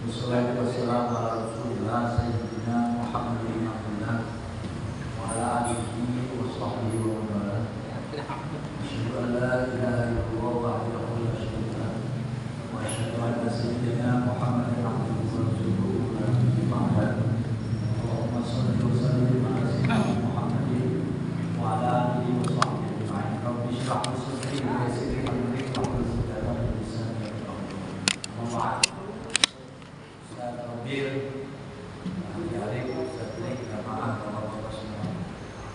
Wassalatu wassalamu ala Rasulillah Sayyidina Muhammad bin Abdullah wa ala alihi wa sahbihi wa man wala. Asyhadu an la ilaha illallah wahdahu la syarika lahu wa asyhadu anna sayyidina Muhammadan abduhu wa rasuluhu la nabiyya ba'dahu. Allahumma shalli wa sallim ala sayyidina Muhammadin wa ala alihi wa sahbihi ajma'in. Rabbi shrah li sadri wa yassir li amri wahlul 'uqdatam min lisani yafqahu qawli. Hari-hari setelah jamaah bapak-bapak semua,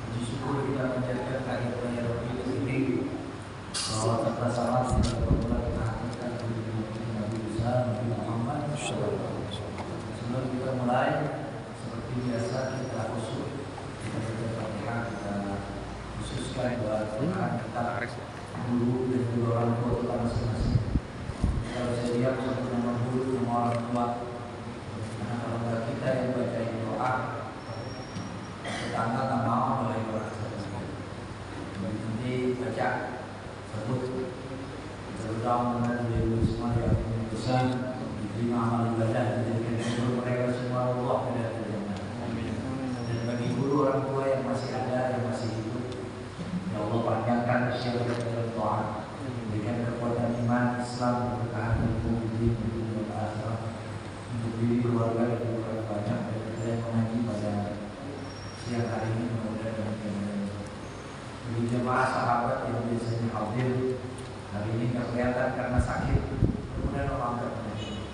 puji syukur kita menjadikan kehadiran Rabbi di sini. Bahwa tanpa salah kita benar-benar kita hadirkan Nabi besar Nabi Muhammad. Sebelum kita mulai, seperti biasa kita khusus kita Fatihah, kita khususkan doa kita guru dan juga orang tua kita masing-masing. Kalau saya lihat satu nama guru, nama orang tua. Kita yang bacain doa, tetangga tak mau mulai doa. Nanti baca, sebut, terutama dari semua yang besar, diterima amal ibadah, dijadikan guru mereka semua Allah tidak terjadi. Dan bagi guru orang tua yang masih ada, yang masih hidup, ya Allah panjangkan usia mereka dalam doa, berikan kekuatan iman, Islam, keberkahan ilmu, dunia, akhirat, untuk diri keluarga dan banyak dari kita yang mengaji pada siang hari ini mudah-mudahan demikian. Bagi jemaah sahabat yang biasanya hadir hari ini nggak kelihatan karena sakit, mudah-mudahan Allah mengaji.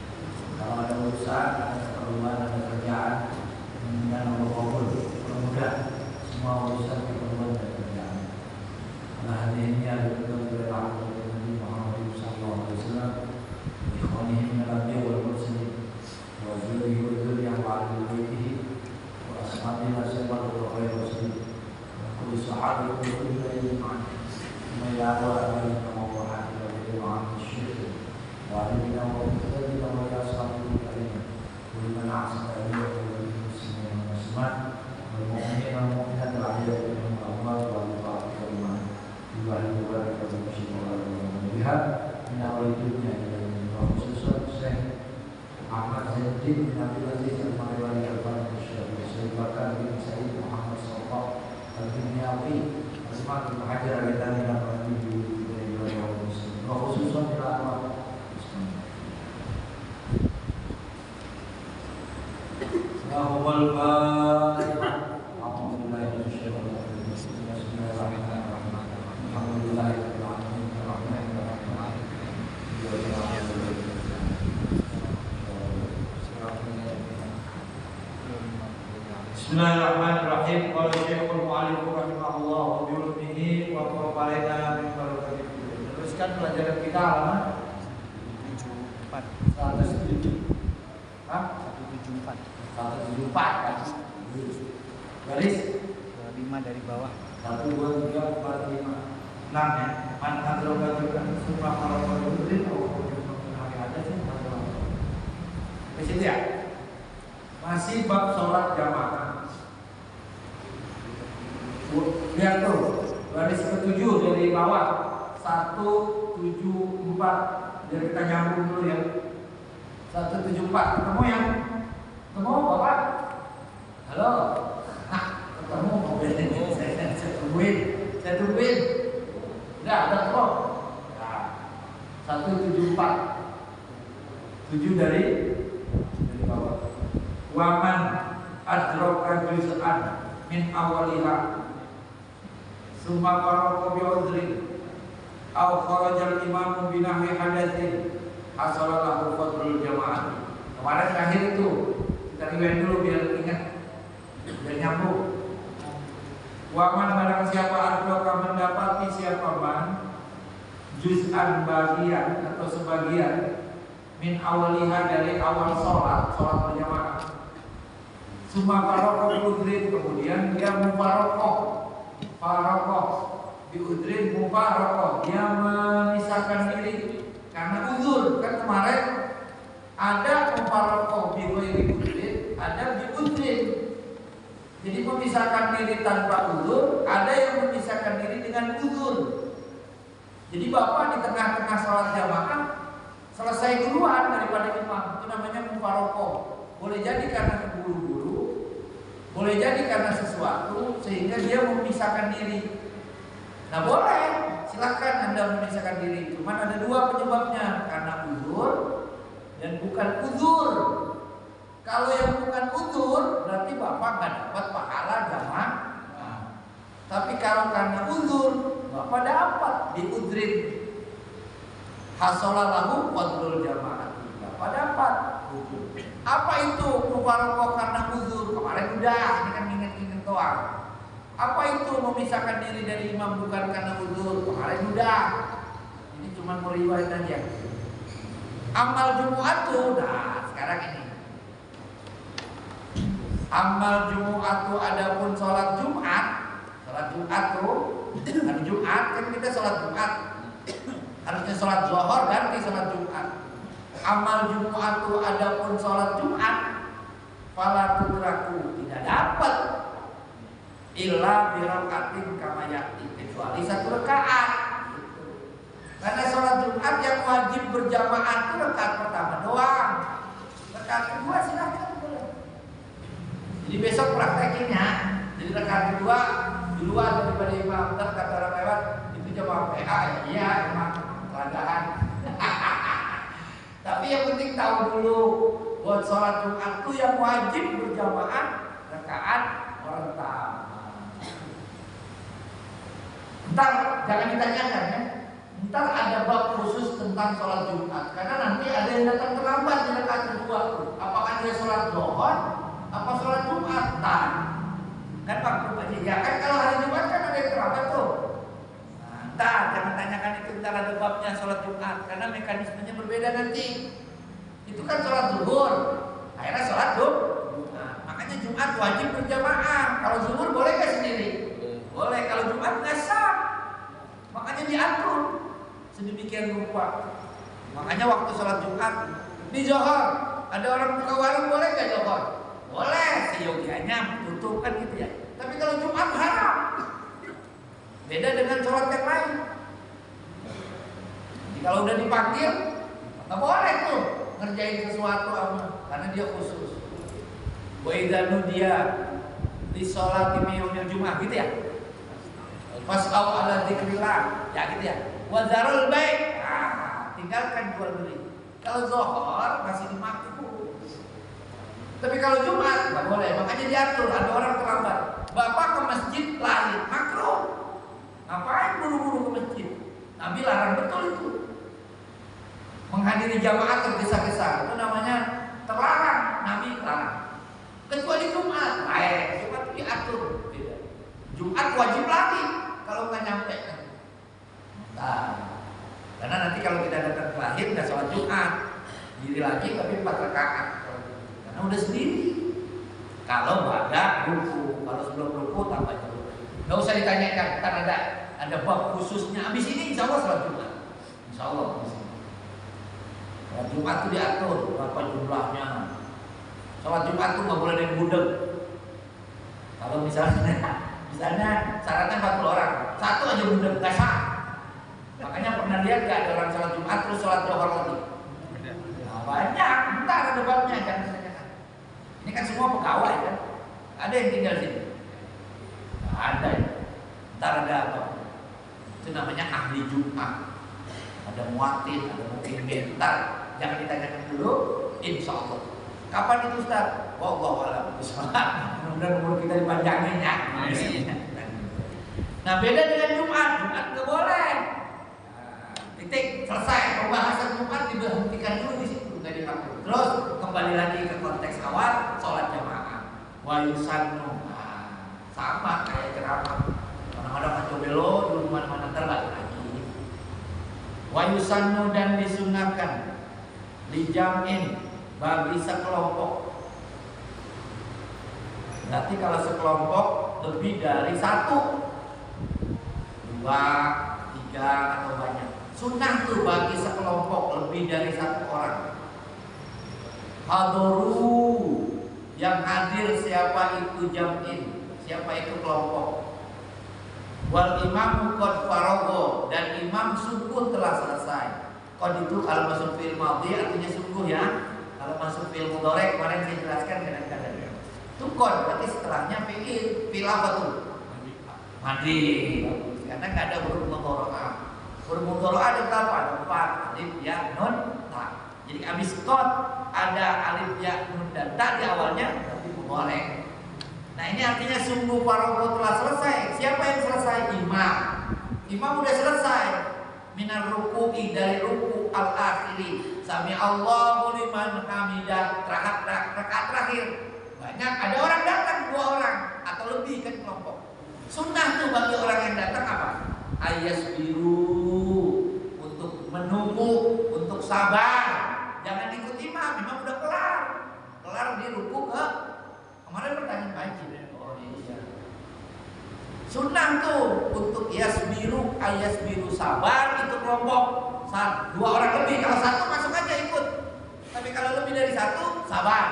Kalau ada urusan, ada keperluan, ada kerjaan, mudah-mudahan Allah kabul, mudah semua urusan keperluan dan kerjaan. Karena hari ini ada betul dari Allah Nabi Muhammad SAW, ikhwanihi min al-anbiya wal mursalin. Waziri yang wali baitihi wa ashabihi ashabat wa khairu rasul kulli sahabi kulli ilmin mayyahu alayhi wa alihi wa sahbihi wa alina wa tadina wa yashabu alayhi wa man asaba ilayhi wa muslimin wa muslimat wal mu'minin wal mu'minat wal ahya'i minhum al-amwat wal baqiyyat wa yu'allimu baraka wa syukur wa biha min awal dunya ila yaumil khususan Syekh Ahmad Zainuddin bin Abdul Aziz Al-Mariwali Al-Bani Al-Syafi'i Syekh Bakar bin Said Muhammad Sallallahu Al-Biniyawi Asma' bin Hajar Al-Ghazali dan Nabi dari Jawa Muslim wa khususan ila Allah. Allahumma al-Fatihah. Alhamdulillah Bismillahirrahmanirrahim. Alhamdulillah Bismillahirrahmanirrahim. Qala Syekhul Mu'allif rahimahullah wa bi ulmihi wa tawafalana min barakatihi. Teruskan pelajaran kita halaman 174. Hah? 174. 174 kan? Garis 25 dari bawah. 1 2 3 4 5 6 ya. Mantan juga semua kalau berdiri ada sih di situ ya. Masih bab sholat jamaah. Lihat tuh, garis ke-7 dari bawah 174. Biar kita nyambung dulu ya. 174 ketemu ya? Ketemu Bapak? Halo? Nah, ketemu mobil ini. Saya tungguin. Udah, ada kok. Nah, 174. 7 dari bawah. Waman adraka juz'an min awaliha summa qara'u bi udhrin aw kharaja al-imam bi nahwi hadatsin hasala lahu fadlul jamaah. Kemarin terakhir itu kita riwayat dulu biar ingat, biar nyambung. Waman barang siapa adraka mendapati siapa man juz'an bagian atau sebagian min awaliha dari awal sholat berjamaah. Suma farokoh biudrin, kemudian dia mufarokoh biudrin mufarokoh, dia memisahkan diri karena uzur. Kan kemarin ada mufarokoh biudrin, ada biudrin. Jadi memisahkan diri tanpa uzur, ada yang memisahkan diri dengan uzur. Jadi bapak di tengah-tengah sholat jamaah selesai duluan daripada imam. Itu namanya mufarokoh. Boleh jadi karena keburu-buru, boleh jadi karena sesuatu sehingga dia memisahkan diri. Nah boleh, silakan Anda memisahkan diri. Cuman ada dua penyebabnya, karena uzur dan bukan uzur. Kalau yang bukan uzur berarti Bapak nggak dapat pahala jamaah. Tapi kalau karena uzur, Bapak dapat diudrin. Hasolalahu fadlul jamaah. Bapak dapat. Apa itu mufarokoh karena uzur? Kemarin udah, ini kan ingat-ingat doang. Apa itu memisahkan diri dari imam bukan karena uzur? Kemarin udah. Ini cuma mau riwayat aja. Amal Jumu'atu, nah sekarang ini. Amal Jumu'atu adapun sholat Jumat. Sholat Jumat tuh, hari Jumat kan kita sholat Jumat. Harusnya sholat Zuhur ganti sholat Jumat. Amal Jumu'atu adapun sholat Jumat, fala tudraku, tidak dapat illa birakatin kama yakti, kecuali 1 rakaat. Karena sholat Jumat yang wajib berjamaah itu rakaat pertama doang. Rakaat kedua silahkan boleh. Jadi besok praktekinnya, jadi rakaat kedua di luar daripada imam. Ntar kata orang lewat itu jamaah PA, iya emang keladahan. Tapi yang penting tahu dulu buat sholat Jumat itu yang wajib berjamaah rakaat pertama. Ntar jangan ditanyakan ya. Ntar ada bab khusus tentang sholat Jumat, karena nanti ada yang datang terlambat di rakaat kedua. Apakah dia sholat Zuhur apa sholat Jumat? Kan waktu aja ya kan, kalau hari Jumat kan ada yang terlambat tuh. Ntar jangan tanyakan itu, ntar ada babnya sholat Jumat, karena mekanismenya berbeda nanti. Itu kan sholat zuhur, akhirnya sholat Jumat. Makanya Jumat wajib berjamaah. Kalau zuhur boleh nggak sendiri? Boleh. Kalau Jumat nggak sah. Makanya diatur sedemikian rupa. Makanya waktu sholat Jumat di Johor ada orang buka warung, boleh nggak Johor? Boleh, seyogianya tutup kan gitu ya. Tapi kalau Jumat haram. Beda dengan sholat yang lain. Jadi kalau udah dipanggil, nggak boleh tuh ngerjain sesuatu karena dia khusus. Wa idza nudiya di sholat yaumil Jumat gitu ya. Fas'au ala dzikrillah, ya gitu ya. Wa dzarul bai', tinggalkan jual beli. Kalau zuhur masih dimakruh. Tapi kalau Jumat nggak boleh, makanya diatur. Ada orang terlambat, Bapak ke masjid lari, makruh. Ngapain buru-buru ke masjid? Nabi larang betul itu. Menghadiri jamaah tergesa-gesa itu namanya terlarang. Nabi larang. Kecuali Jumat, Jumat diatur. Jumat wajib lari kalau nggak nyampe. Nah, karena nanti kalau kita datang ke lahir nggak sholat Jumat, diri lagi tapi 4 rakaat. Karena udah sendiri. Kalau ada ruku, kalau sebelum ruku tambah jauh. Nggak usah ditanyakan, kan ada bab khususnya. Abis ini insya Allah sholat Jumat. Insya Allah. Sholat Jumat itu diatur berapa jumlahnya. Sholat Jumat itu nggak boleh ada yang budek. Kalau misalnya syaratnya 40 orang, 1 aja budek nggak sah. Makanya pernah lihat nggak ada orang sholat Jumat terus sholat Zuhur lagi? Nah, banyak. Entar ada babnya, jangan ditanyakan. Ini kan semua pegawai kan. Ada yang tinggal sini. Ada ya. Ntar ada apa? Itu namanya ahli Jumat. Ada muatin, ada mungkin bentar. Jangan ditanyakan dulu. Insya Allah. Kapan itu Ustaz? Wallahualam. Mudah-mudahan umur kita dipanjangin ya. Nah beda dengan Jumat. Jumat nggak boleh. Titik, selesai. Pembahasan Jumat diberhentikan dulu di situ, nggak dipakai. Terus kembali lagi ke konteks awal, sholat jamaah. Wa yusannu. Sama kayak ceramah. Kadang-kadang kacau belo, dulu mana-mana terbalik lagi. Wa yusannu, dan disunahkan dijamin bagi sekelompok. Berarti kalau sekelompok lebih dari 1, 2, 3 atau banyak. Sunnah tuh bagi sekelompok lebih dari 1 orang. Haduru, yang hadir siapa itu jam'in, siapa itu kelompok. Wal imamu qad faragha, dan imam subuh telah selesai. Qad itu kalau masuk fi'il madhi artinya sungguh ya. Kalau masuk fi'il mudhari kemarin saya jelaskan kadang-kadang. Itu qad berarti setelahnya fi'il apa tuh? Madi. Karena nggak ada huruf mudhari'ah. Huruf mudhari'ah ada berapa? Ada 4, alif, ya, nun, ta. Jadi habis qad ada alif, ya, nun dan ta di awalnya tapi mudhari'. Nah, ini artinya sungguh faragha telah selesai. Siapa yang selesai? Imam. Imam udah selesai. Minar ruku'i dari ruku al-akhiri. Sami Allahu liman hamidah. Rakaat terakhir. Banyak ada orang datang 2 orang atau lebih kan kelompok. Sunnah tuh bagi orang yang datang apa? Ayasbiru, untuk menunggu, untuk sabar. Jangan ikut imam udah kelar di ruku ke. Kemarin pertanyaan wajib ya. Oh iya. Sunnah tuh untuk yasbiru, ayasbiru sabar itu kelompok. 2 orang lebih, kalau 1 masuk aja ikut. Tapi kalau lebih dari 1 sabar.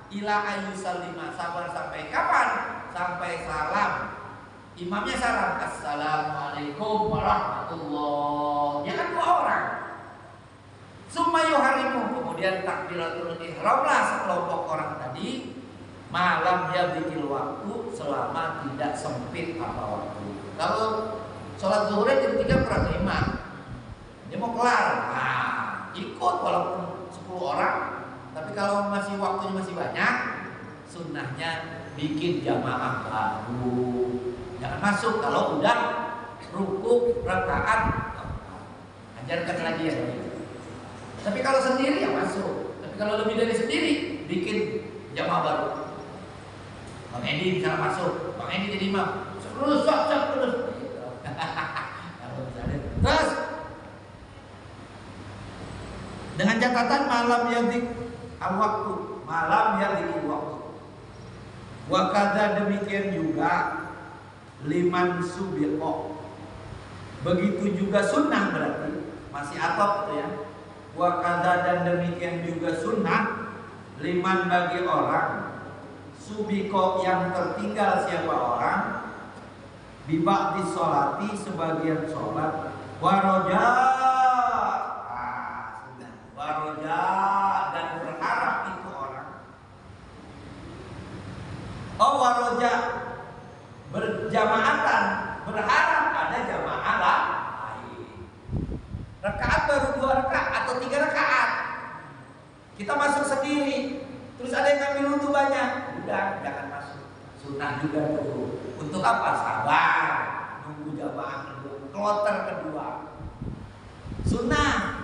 Ila ayyusallima, sabar sampai kapan? Sampai salam. Imamnya salam, assalamualaikum warahmatullah. Ya kan 2 orang. Summa yuharimu, kemudian takbiratul ihramlah sekelompok orang tadi. Malam ya bikin waktu selama tidak sempit apa waktu. Kalau sholat zuhurnya jam 3 kurang 5, dia mau kelar, nah ikut walaupun 10 orang. Tapi kalau masih waktunya masih banyak, sunnahnya bikin jamaah baru. Jangan masuk kalau udah rukuk rakaat. Ajarkan lagi ya. Tapi kalau sendiri ya masuk. Tapi kalau lebih dari sendiri bikin jamaah baru. Bang Edi bisa masuk, Bang Edi jadi imam. Terus. Terus dengan catatan malam yadik al-waktu, malam yadik waktu. Wa kadza demikian juga liman subiqo. Begitu juga sunnah berarti masih atop itu ya. Wa kadza dan demikian juga sunnah liman bagi orang subiko yang tertinggal siapa orang bibak di sholati sebagian sholat waroja waroja dan berharap itu orang waroja berjamaatan berharap ada jamaah lain. Rakaat baru 2 rakaat atau 3 rakaat kita masuk sendiri terus ada yang ngambil wudhu banyak. Udah, jangan masuk. Sunnah juga tuh. Untuk apa? Sabar. Nunggu jamaah kedua, kloter kedua. Sunnah.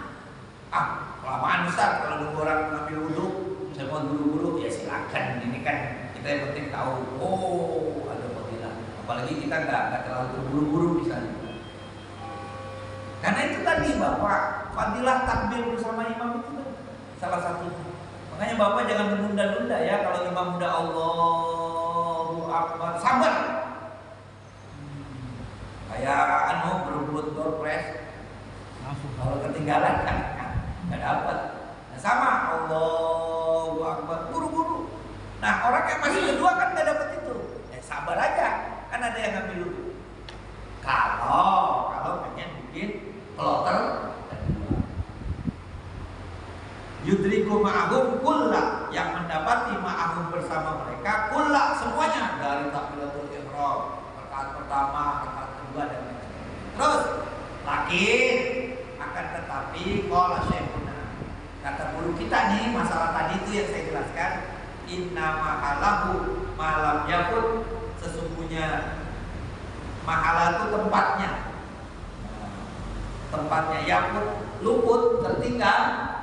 Kelamaan Ustaz kalau nunggu orang ngambil wudhu, saya mau dulu-dulu ya silakan. Ini kan kita yang penting tahu. Oh, ada fadilah. Apalagi kita nggak terlalu terburu-buru misalnya. Karena itu tadi Bapak, fadilah takbir bersama imam itu salah satunya. Makanya Bapak jangan menunda-nunda ya. Kalau imam udah Allahu Akbar, sabar. Kayak berebut door press. Kalau ketinggalan kan nggak dapat. Nah, sama Allahu Akbar, buru-buru. Nah orang yang masih kedua kan nggak dapat itu. Sabar aja. Kan ada yang ngambil dulu. Kalau pengen bikin kloter. Yudriku ma'ahum kulla, yang mendapati ma'ahum bersama mereka kulla semuanya dari takbiratul ihram, rakaat pertama, rakaat kedua dan lain-lain. Terus lakin akan tetapi qala syekhuna, kata guru kita nih masalah tadi itu yang saya jelaskan, inna mahalahu malam yakun, sesungguhnya mahala itu tempatnya yakun luput tertinggal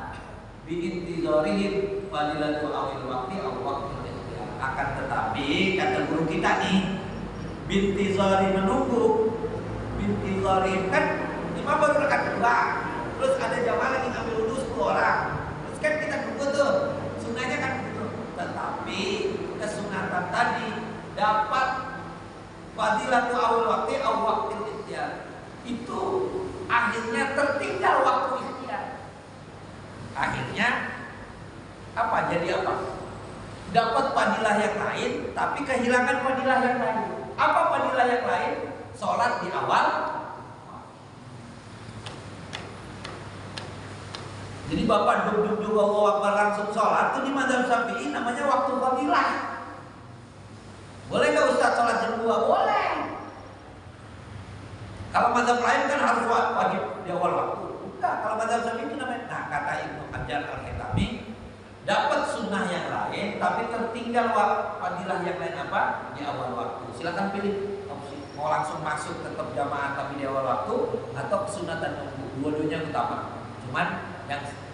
biintizarihim fadilatu awil waqti aw waqtil ikhtiyar. Akan tetapi kata guru kita nih bintizari menunggu, bintizari kan imam baru rakaat kedua terus ada jamaah lagi ngambil wudhu 10 orang terus kan kita tunggu tuh sunnahnya kan begitu. Tetapi kesunatan tadi dapat fadilatu awil waqti aw waqtil ikhtiyar itu akhirnya tertinggal waktu ikhtiar. Akhirnya apa? Jadi apa? Dapat fadilah yang lain, tapi kehilangan fadilah yang lain. Apa fadilah yang lain? Sholat di awal. Jadi bapak duduk Allahu Akbar langsung sholat itu di mazhab Syafi'i namanya waktu fadilah. Boleh nggak Ustaz sholat jam 2? Boleh. Kalau mazhab lain kan harus wajib di awal waktu. Enggak, kalau mazhab Syafi'i itu namanya. Nah, kata Ibnu Hajar Al-Haytami, dapat sunnah yang lain tapi tertinggal fadilah yang lain apa? Di awal waktu. Silakan pilih opsi. Mau langsung masuk tetap jamaah tapi di awal waktu atau kesunatan nunggu. Dua-duanya utama. Cuman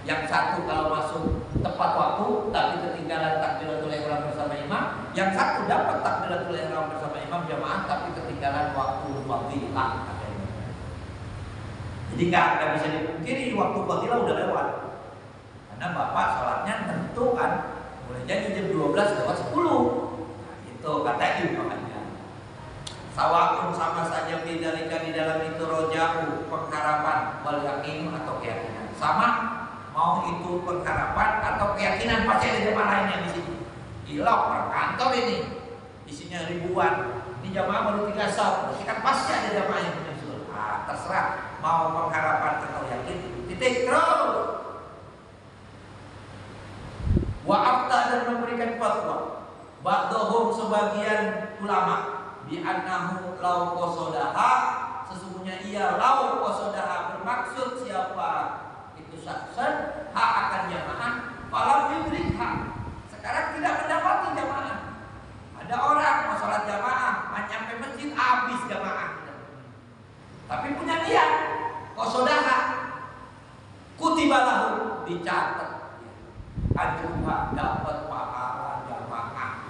yang satu kalau masuk tepat waktu tapi ketinggalan takbiratul ihram bersama imam, yang satu dapat takbiratul ihram bersama imam jamaah tapi ketinggalan waktu fadilah. Jadi nggak bisa dipungkiri waktu fadilah udah lewat. Karena bapak sholatnya tentu kan boleh jadi jam 12 lewat 10. Nah, itu kata Ibnu Hajar. Sawa'un sama saja bidzalika di dalam itu roja'u pengharapan wal yakin atau keyakinan. Sama mau itu pengharapan atau keyakinan pasti ada jamaah lainnya di sini. Gila orang kantor ini isinya ribuan. Ini jamaah baru 3 saf, berarti kan pasti ada jamaah yang menyusul. Ah, terserah mau pengharapan atau yakin. Titik terus. Wa afta dan memberikan fatwa. Ba'dhum sebagian ulama bi annahu law qasodaha sesungguhnya ia law qasodaha bermaksud siapa itu saksan hak akan jamaah falam yudrikha sekarang tidak mendapati jamaah. Ada orang mau sholat jamaah nyampe masjid habis jamaah tapi punya niat qasodaha kutibalahu dicatat ajruha dapat pahala jamaah.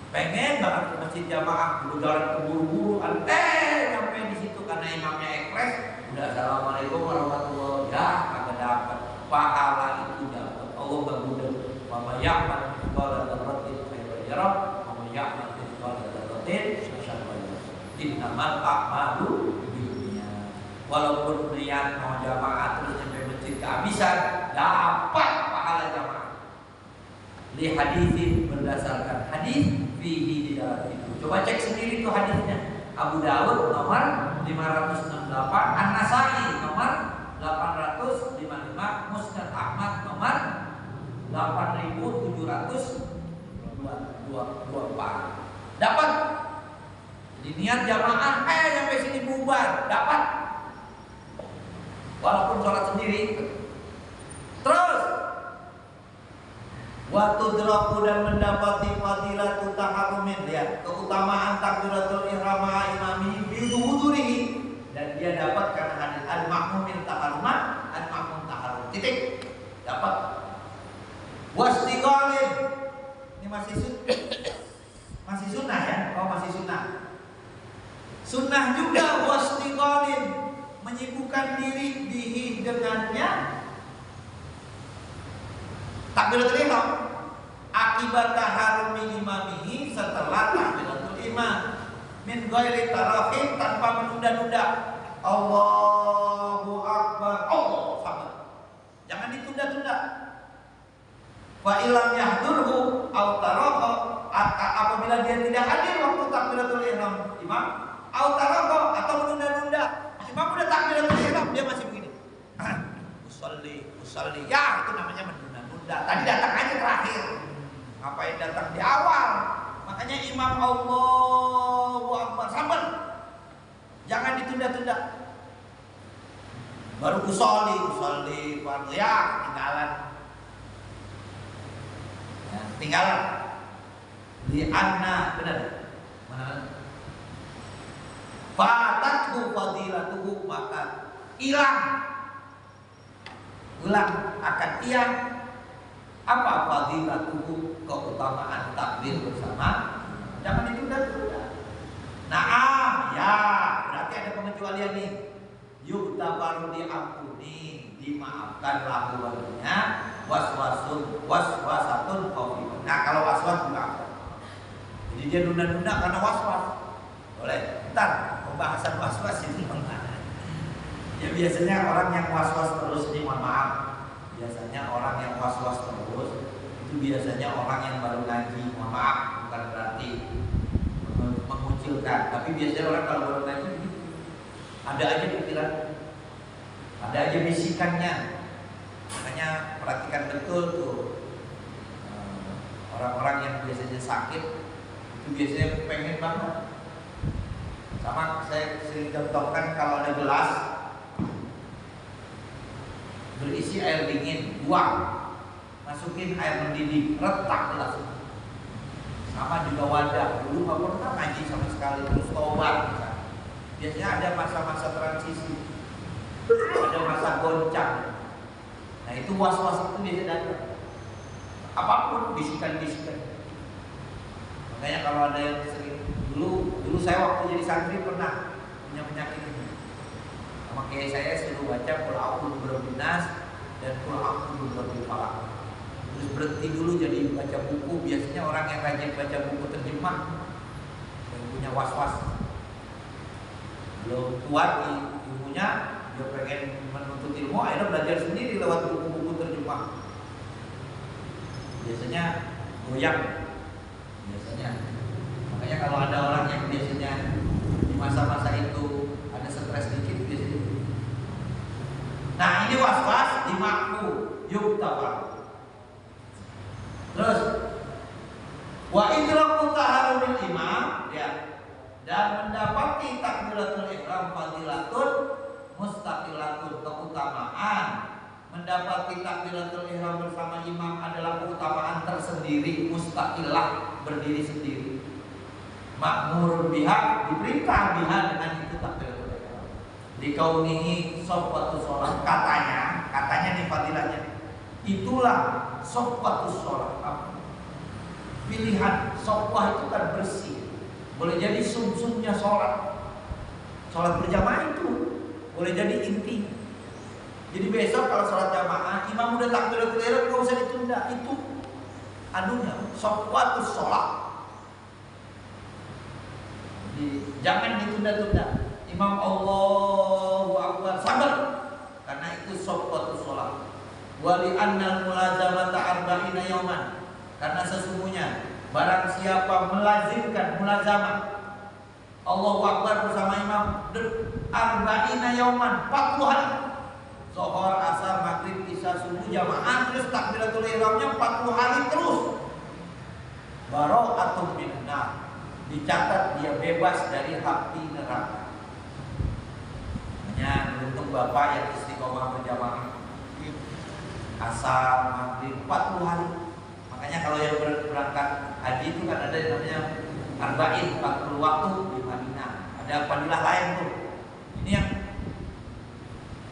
Pengen banget ke masjid jamaah, dulu jalan keburu-buru, nyampe di situ karena imamnya ekspres, udah assalamualaikum warahmatullahi wabarakatuh, kagak dapat pahala itu dapat. Allah berguna, wa ya'mal mithqala dzarratin khairan yarah, wa ya'mal mithqala dzarratin syarran yarah. Innamal a'malu binniyat. Walaupun niat mau jamaah terus sampai masjid kehabisan, dapat pahala jamaah. Li hadisin berdasarkan hadis fihi di dalam itu. Coba cek sendiri itu hadisnya. Abu Dawud nomor 568, An-Nasai nomor 855, Musnad Ahmad nomor 8724. Dapat. Jadi niat jamaah sampai sini bubar, dapat. Walaupun sholat sendiri. Terus waktu deraku dan mendapati fadilatul taharumin, lihat keutamaan takbiratul ihram imami bidhurihi dan dia dapat karena hadis al-ma'mumin taharuman al-ma'mum taharum titik dapat. Wastighalin ini masih sunnah ya, masih sunnah. Sunnah juga wastighalin menyibukkan diri bihi dengannya takbiratul ihram akibat taharumi imamihi setelah takbiratul imam min ghairi tarafin tanpa menunda-nunda. Allahu Akbar, Allahu Akbar, jangan ditunda-tunda. Fa ilam yahdurhu aw taraha apabila dia tidak hadir waktu takbiratul ihram imam aw taraha atau menunda-nunda. Imam udah takbiratul ihram dia masih begini. Usalli ya itu namanya menunda. Tadi datang aja terakhir, ngapain datang di awal? Makanya imam Allahu Akbar sabar, jangan ditunda-tunda. Baru usolli fardu ya tinggalan di anna benar mana? Fatathu fadilatuhu maka ulang akan hilang apa fadilatuhu keutamaan takbir bersama. Jangan ditunda-tunda. Naam ya berarti ada pengecualian nih. Yuktabaru diampuni dimaafkan lakuannya waswasatun khafifah. Nah kalau waswas dimaafkan. Jadi dia nunda-nunda karena waswas. Boleh. Ntar pembahasan waswas ini mana? Ya biasanya orang yang waswas terus ini mohon maaf. Biasanya orang yang was-was terus itu biasanya orang yang baru ngaji, mohon maaf bukan berarti mengucilkan, tapi biasanya orang kalau baru ngaji begitu. Ada aja pikiran, ada aja bisikannya. Makanya Makanya perhatikan betul tuh orang-orang yang biasanya sakit itu biasanya pengen banget. Sama saya sering contohkan, kalau ada gelas berisi air dingin, buang, masukin air mendidih, retak gelas. Sama juga wadah, dulu nggak pernah ngaji sama sekali, terus tobat. Biasanya ada masa-masa transisi, ada masa goncang. Nah itu was-was itu biasanya datang. Apapun bisikan-bisikan. Makanya kalau ada yang sering dulu saya waktu jadi santri pernah punya penyakit ini. Sama kayak saya suruh baca Qul a'udzu birabbin nas dan Qul a'udzu birabbil falaq. Terus berhenti dulu jadi baca buku. Biasanya orang yang rajin baca buku terjemah yang punya was-was, belum kuat di ilmunya, dia pengen menuntut ilmu, akhirnya belajar sendiri lewat buku-buku terjemah. Biasanya goyang. Biasanya. Makanya kalau ada orang yang biasanya di masa-masa itu ada stres dikit biasanya. Nah ini was-was dimaku yuktabar. Terus wa idraku taharumil imam, ya, dan mendapati takbiratul ihram fadilatun mustaqilatun, keutamaan. Mendapati takbiratul ihram bersama imam adalah keutamaan tersendiri, mustaqilah, berdiri sendiri. Makmur biha, diperintah biha dengan itu takbiratul ihram. Dikaunihi sofwatu sholat, katanya nih fadilahnya, itulah sofwatu sholat. Pilihan sofwah itu kan bersih, boleh jadi sum-sumnya sholat berjamaah itu boleh jadi inti. Jadi besok kalau sholat jamaah imam udah takbiratul ihram nggak usah ditunda, itu anunya sofwatu sholat. Jangan ditunda-tunda. Imam Allahu Akbar, sabar, karena itu sofwatu sholat. Wali annal mulazamata arba'ina yauman, karena sesungguhnya barang siapa melazimkan mulazamah Allahu Akbar bersama imam arba'ina yauman, 40 hari, zuhur, asar, maghrib, isya, subuh jamaah, terus takbiratul ihramnya 40 hari terus, bara'atun minan nar, dicatat dia bebas dari api neraka. Makanya beruntung bapak yang istiqomah berjamaah asar, maghrib 40 hari. Makanya kalau yang berangkat haji itu kan ada yang namanya arba'in, 40 waktu di Madinah. Ada fadilah lain tuh. Ini yang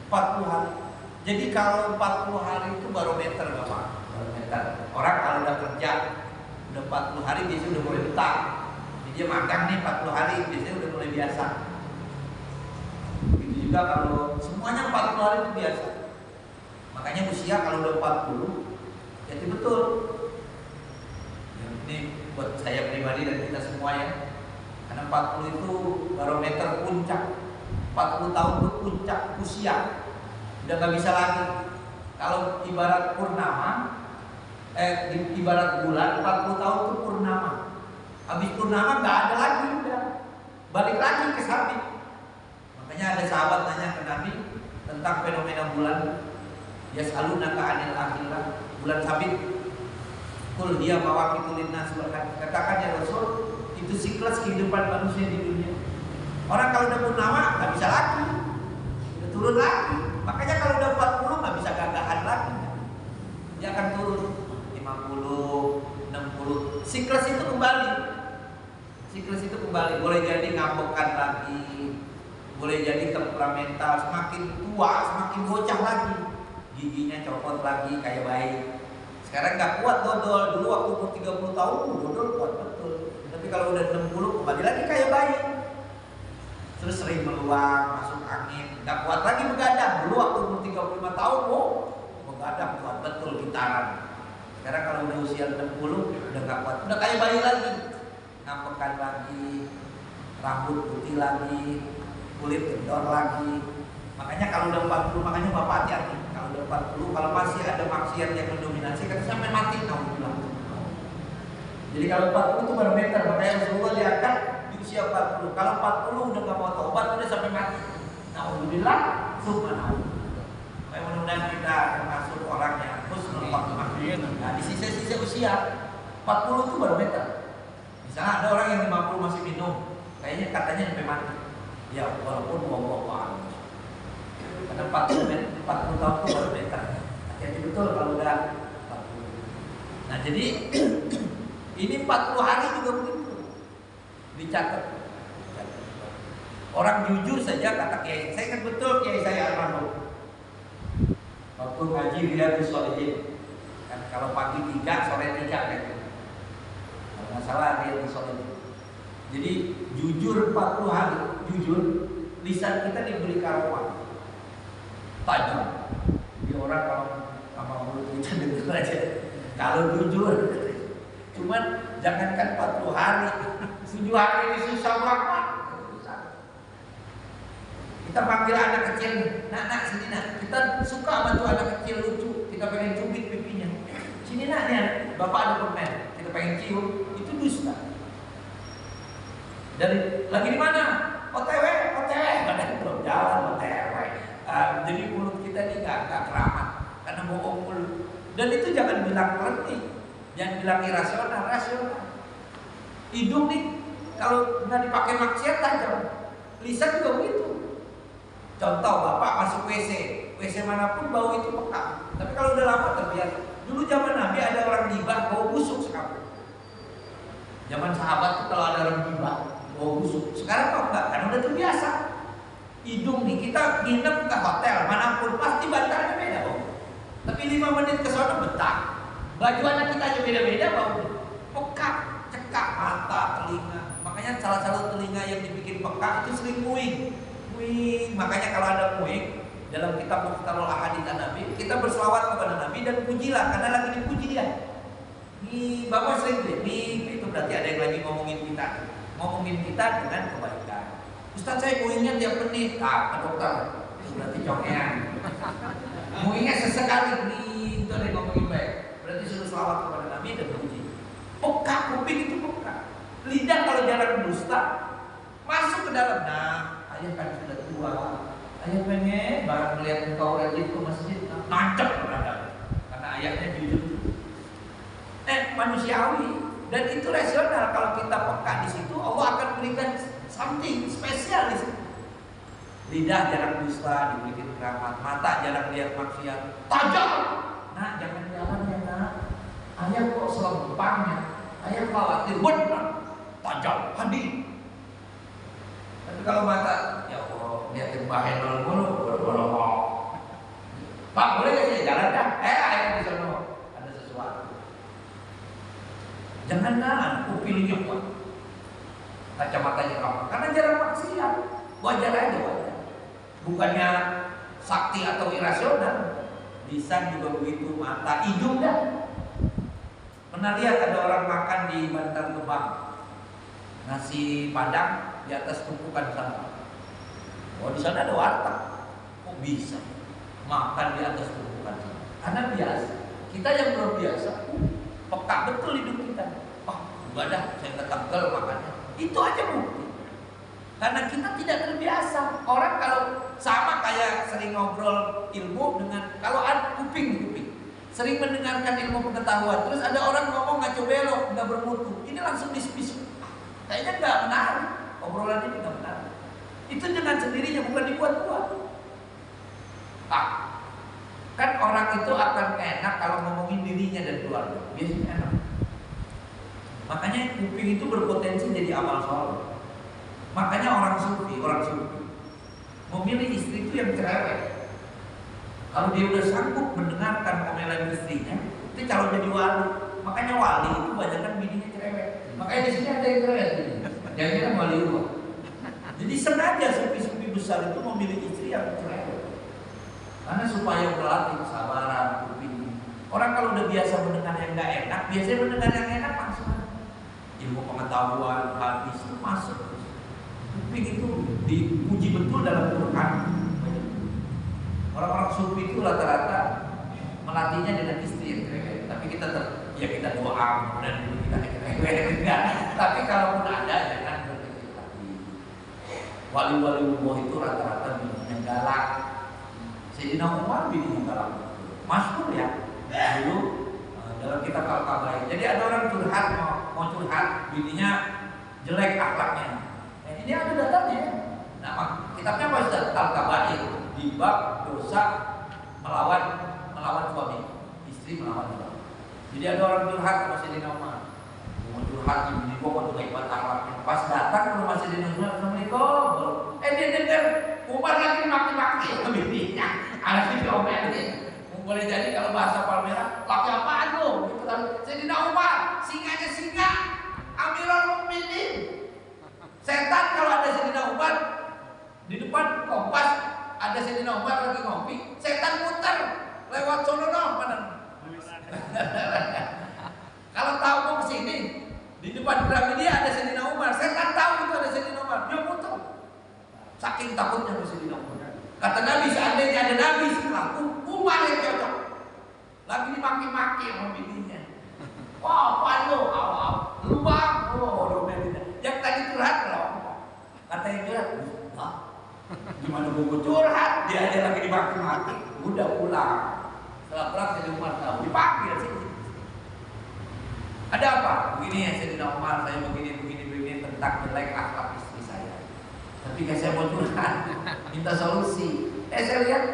40 hari. Jadi kalau 40 hari itu barometer Bapak, barometer. Orang kalau udah kerja udah 40 hari biasanya udah mulai betah. Jadi dia makan nih 40 hari biasanya udah mulai biasa. Begitu juga kalau semuanya 40 hari itu biasa. Makanya usia kalau udah 40 jadi betul. Ini buat saya pribadi dan kita semua ya. Karena 40 itu barometer puncak. 40 tahun itu puncak usia. Udah gak bisa lagi. Kalau ibarat purnama, ibarat bulan, 40 tahun itu purnama. Habis purnama gak ada lagi, udah balik lagi ke sabit. Makanya ada sahabat nanya ke Nabi tentang fenomena bulan. Yas'alunaka 'anil akhirah, bulan sabit. Qul hiya mawaqitu linnas, katakan ya Rasul, itu siklus kehidupan manusia di dunia. Orang kalau udah purnama nggak bisa lagi, udah turun lagi. Makanya kalau udah 40 nggak bisa gagahan lagi, dia akan turun 50, 60. Siklus itu kembali, boleh jadi ngambekkan lagi, boleh jadi temperamental, semakin tua semakin bocah lagi, giginya copot lagi kayak bayi. Sekarang nggak kuat dodol. Dulu waktu umur 30 tahun dodol kuat betul. Tapi kalau udah 60 kembali lagi kayak bayi. Terus sering meluang, masuk angin, nggak kuat lagi begadang. Dulu waktu umur 35 tahun, begadang kuat betul gitaran. Sekarang kalau udah usia 60 udah nggak kuat, udah kayak bayi lagi. Ngambekan lagi, rambut putih lagi, kulit kendor lagi. Makanya kalau udah 40, makanya Bapak hati-hati. Kalau udah 40, kalau masih ada maksiat yang mendominasi, kan sampai mati, nauzubillah. Jadi kalau 40 itu barometer, makanya Rasulullah diangkat di usia 40. Kalau 40 udah gak mau taubat, udah sampai mati. Nauzubillah, subhanallah. Mudah-mudahan kita termasuk orang orangnya husnul khotimah. Nah di sisa-sisa usia 40 itu baru better. Misalnya ada orang yang 50 masih minum, kayaknya katanya sampai mati. Ya walaupun wah karena 40 tahun itu baru better. Hati-hati betul kalau udah 40. Nah jadi ini 40 hari juga begitu dicatat. Orang jujur saja kata kiai, saya ingat betul kiai saya almarhum. Waktu ngaji Riyadhus Shalihin, kan kalau pagi 3, sore 3 gitu. Kalau nggak salah Riyadhus Shalihin. Jadi jujur 40 hari, jujur lisan kita diberi karuan tajam. Jadi orang kalau sama mulut kita dengar aja. Kalau jujur, cuman jangankan 40 hari, 7 hari ini susah banget. Kita panggil anak kecil, nak sini nak. Kita suka sama tuh anak kecil lucu. Kita pengen cubit pipinya. Sini nak nih, bapak ada permen. Kita pengen cium, itu dusta. Dari lagi di mana? OTW, badan belum jalan OTW. Jadi mulut kita ini nggak keramat karena bohong mulut. Dan itu jangan bilang ngerti, jangan bilang irasional, rasional. Hidung nih kalau nggak dipakai maksiat tajam. Lisan juga begitu. Contoh bapak masuk WC manapun bau itu pekat. Tapi kalau udah lama terbiasa. Dulu zaman Nabi ada orang gibah bau busuk sekali. Zaman sahabat tuh kalau ada orang gibah bau busuk. Sekarang kok enggak? Karena udah terbiasa. Hidung nih kita nginep ke hotel manapun pasti bantalnya beda bau. Tapi 5 menit ke sana betah. Baju anak kita aja beda-beda bau. Pekat, cekak mata, telinga. Makanya salah satu telinga yang dibikin pekat itu sering muing. Makanya kalau ada muing dalam kitab Mukhtarul Ahadits Nabi, kita berselawat kepada Nabi dan pujilah karena lagi dipuji dia. Nih, bapak sering itu berarti ada yang lagi ngomongin kita dengan kebaikan. Ustaz saya muingnya tiap menit, ke dokter. Itu berarti congean. Muingnya sesekali nih, itu ada yang ngomongin baik. Berarti suruh selawat kepada Nabi dan puji. Peka kuping itu peka. Lidah kalau jarang dusta masuk ke dalam. Nah, ayah kan sudah tua, ayah pengen barang melihat engkau rajin ke masjid, nancep berada, karena ayahnya jujur. Manusiawi dan itu rasional. Kalau kita peka di situ, Allah akan berikan something spesial di situ. Lidah jarang dusta, diberikan keramat, mata jarang lihat maksiat, tajam. Nah, jangan jalan ya nak. Ayah kok selempangnya, ayah khawatir benar, tajam, hadir. Tapi kalau mata, ya Allah, lihatin bahen mulu, Pak boleh gak sih jalan dah? Ayo di sana ada sesuatu. Jangan kupingnya kuat, kacamatanya apa? Karena jarang maksiat, wajar aja wajar. Bukannya sakti atau irasional, lisan juga begitu, mata, hidung dah. Pernah lihat ada orang makan di Bantar Gebang, nasi padang di atas tumpukan sampah. Oh di sana ada warteg, kok bisa makan di atas tumpukan sampah? Karena biasa. Kita yang belum biasa, peka betul hidup kita. Ibadah saya tetap makannya. Itu aja bukti. Karena kita tidak terbiasa. Orang kalau sama kayak sering ngobrol ilmu dengan kalau ada kuping, sering mendengarkan ilmu pengetahuan, terus ada orang ngomong ngaco belok, nggak bermutu, ini langsung dispisu. Kayaknya nggak menarik. Obrolan ini nggak benar. Itu dengan sendirinya, bukan dibuat-buat. Kan orang itu akan enak kalau ngomongin dirinya dan keluarga. Biasanya enak. Makanya kuping itu berpotensi jadi amal soleh. Makanya orang sufi memilih istri itu yang cerewet. Kalau dia udah sanggup mendengarkan omelan istrinya, itu calon jadi wali. Makanya wali itu banyak kan bininya cerewet. Makanya di sini ada yang cerewet. Jangan wali Allah. Jadi sengaja sufi-sufi besar itu memilih istri yang cerewet. Karena supaya melatih kesabaran, kuping. Orang kalau udah biasa mendengar yang nggak enak, biasanya mendengar yang enak langsung. Ilmu pengetahuan, hadis itu masuk. Kuping itu dipuji betul dalam Quran. Orang-orang sufi itu rata-rata melatihnya dengan istri yang cerewet. Tapi kita kita doa dan kita cerewet. Tapi kalaupun ada jangan berkecil hati. Wali-wali Allah itu rata-rata bininya galak. Sayyidina Umar bininya galak. Masyhur ya dulu dalam kitab Al-Kabair. Jadi ada orang curhat mau curhat, bininya jelek akhlaknya. Ini ada datanya. Nah, kitabnya apa Ustaz? Al-Kabair di bab dosa melawan suami, istri melawan suami. Jadi ada orang curhat sama Sayyidina Umar. Mau curhat ini kok mau jelek banget akhlaknya. Pas datang ke rumah Sayyidina Umar, Assalamualaikum. Dia dengar Umar lagi maki-maki bininya. Anak diomelin. Boleh jadi kalau bahasa Palmera, laki apaan lu? Gitu kan. Sayyidina Umar, singanya singa, Amirul Mukminin. Setan kalau ada Sayyidina Umar di depan kompas, ada Sayyidina Umar lagi ngopi, setan muter lewat sono mana? Kalau tahu mau kesini, di depan Gramedia ada Sayyidina Umar, setan tahu itu ada Sayyidina Umar, dia muter. Saking takutnya ke Sayyidina Umar. Kata Nabi, seandainya ada Nabi setelahku, Umar yang cocok. Lagi dimaki-maki sama bininya. Wah, apaan lu? Lu bang, yang tadi curhat loh. Kata yang curhat, wah, gimana gue curhat? Dia aja lagi dimaki-maki. Udah pulang. Setelah pulang Sayyidina Umar tahu, dipanggil sih. Ada apa? Begini ya Sayyidina Umar, saya begini tentang jelek akhlak istri saya. Tapi gak saya mau curhat, minta solusi. Saya lihat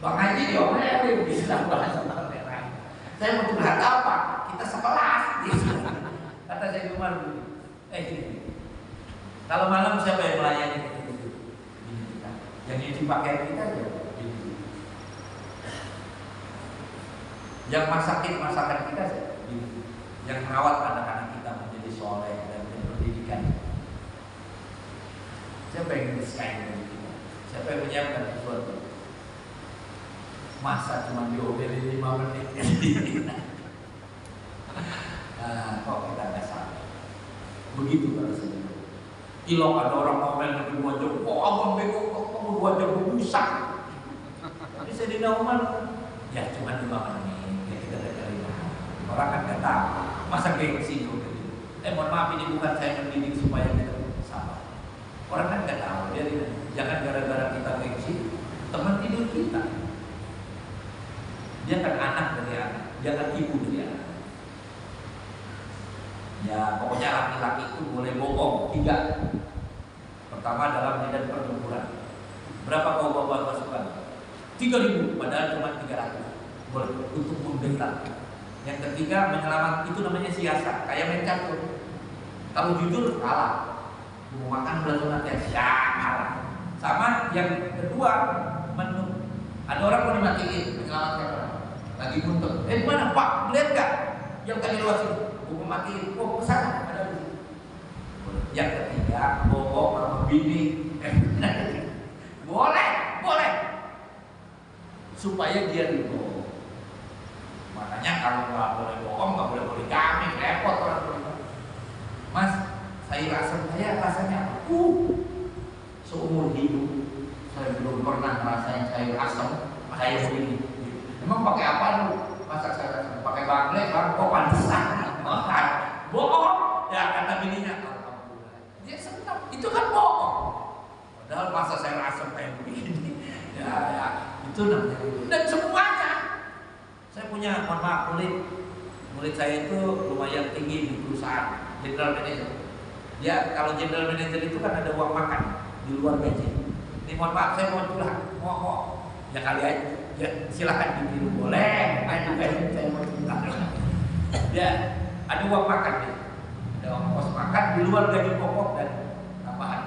Bang Haji diomelin bisa bahasa Palmera. Saya mau curhat apa? Kita sekelas. Kata saya Umar, gini. Kalau malam siapa yang melayani kita? Yang nyuci pakaian kita aja. Yang masakin masakan kita aja. Yang merawat anak-anak kita menjadi soleh dan berpendidikan. Siapa yang desain kita? Siapa yang menyiapkan sesuatu? Masa cuma diomelin 5 menit? Kok kita nggak salah? Begitu kalau saya. Kilo ada orang ngomel lebih 2 jam. Kok abang bego kok kamu 2 jam rusak? Tapi Sayyidina Umar, ya cuma 5 menit. Ya kita terima. Orang kan nggak tahu. Masa gengsi gitu. Mohon maaf ini bukan saya mendidik supaya kita sabar. Orang kan nggak tahu. Dia jangan gara-gara kita gengsi teman tidur kita. Dia kan anak dari anak, dia kan ibu dari anak. Ya pokoknya laki-laki itu boleh bohong 3. Pertama dalam medan pertempuran. Berapa kau bawa pasukan? 3.000, padahal cuma 300. Boleh untuk membentak. Yang ketiga menyelamat, itu namanya siasat, kayak main catur. Kalau jujur kalah. Mau makan belum nanti kalah. Sama yang kedua menu. Ada orang mau dimatiin menyelamatkan orang. Lagi muntah. Mana Pak? Lihat gak? Yang tadi luas itu. Buku matiin. Oh kesana. Ada di sini. Yang ketiga bohong sama bini. Boleh. Supaya dia dibohong. Makanya kalau nggak boleh bohong, nggak boleh poligami, repot orang poligami. Mas, sayur asam saya rasanya apa? Seumur hidup saya belum pernah ngerasain sayur asam kayak begini. Emang pakai apa lu? Masak sayur asam? Pakai bagle, kok pantesan? Bohong. Ya kata bininya. Alhamdulillah. Dia senang. Itu kan bohong. Padahal masak sayur asam kayak begini. Ya, itu namanya. Dan semuanya. Saya punya, mohon maaf, murid saya itu lumayan tinggi di perusahaan, general manager. Ya kalau general manager itu kan ada uang makan di luar gaji. Ini mohon maaf, saya mau curhat, mau ya kali aja, ya silakan ditiru boleh. Saya mau curhat. Ya ada uang makan nih, ada uang kos makan di luar gaji pokok dan tambahan.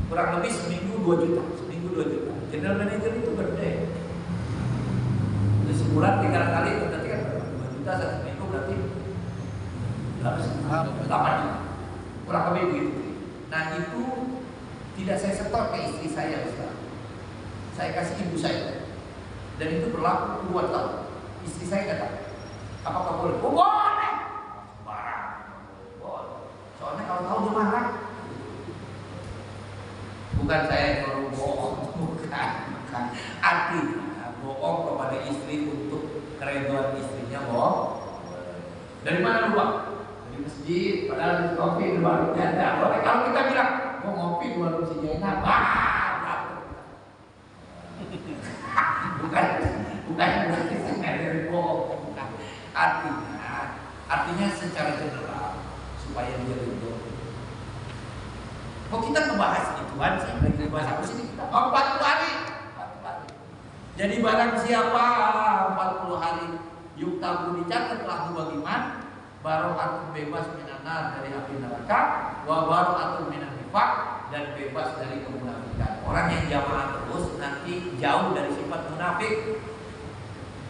Kurang lebih seminggu 2 juta. General manager itu gede. Sebulan 3 kali berarti kan 2 juta satu minggu berarti 8 juta. Kurang lebih begitu. Nah itu tidak saya setor ke istri saya Ustaz. Saya kasih ibu saya. Dan itu berlaku 2 tahun. Istri saya kata, apakah boleh? Oh boleh. Barang. Boleh. Soalnya kalau tahu dia marah. Bukan saya nyuruh bohong, bukan. Artinya bohong kepada istri untuk keredoan istrinya bohong. Dari mana lu Bang? Dari masjid, padahal di kopi di warung janda. Kalau kita bilang mau ngopi di warung si Jaina, bukan berarti dari bohong. Artinya secara general supaya dia ridho. Kok kita ngebahas gituan sih? Lagi bahas apa sih kita? 40 hari. Jadi barang siapa 40 hari yuktabu dicatatlah dua iman, baro'atun bebas minanar dari api neraka, wa baro'atun minan nifaq dan bebas dari kemunafikan. Orang yang jamaah terus nanti jauh dari sifat munafik.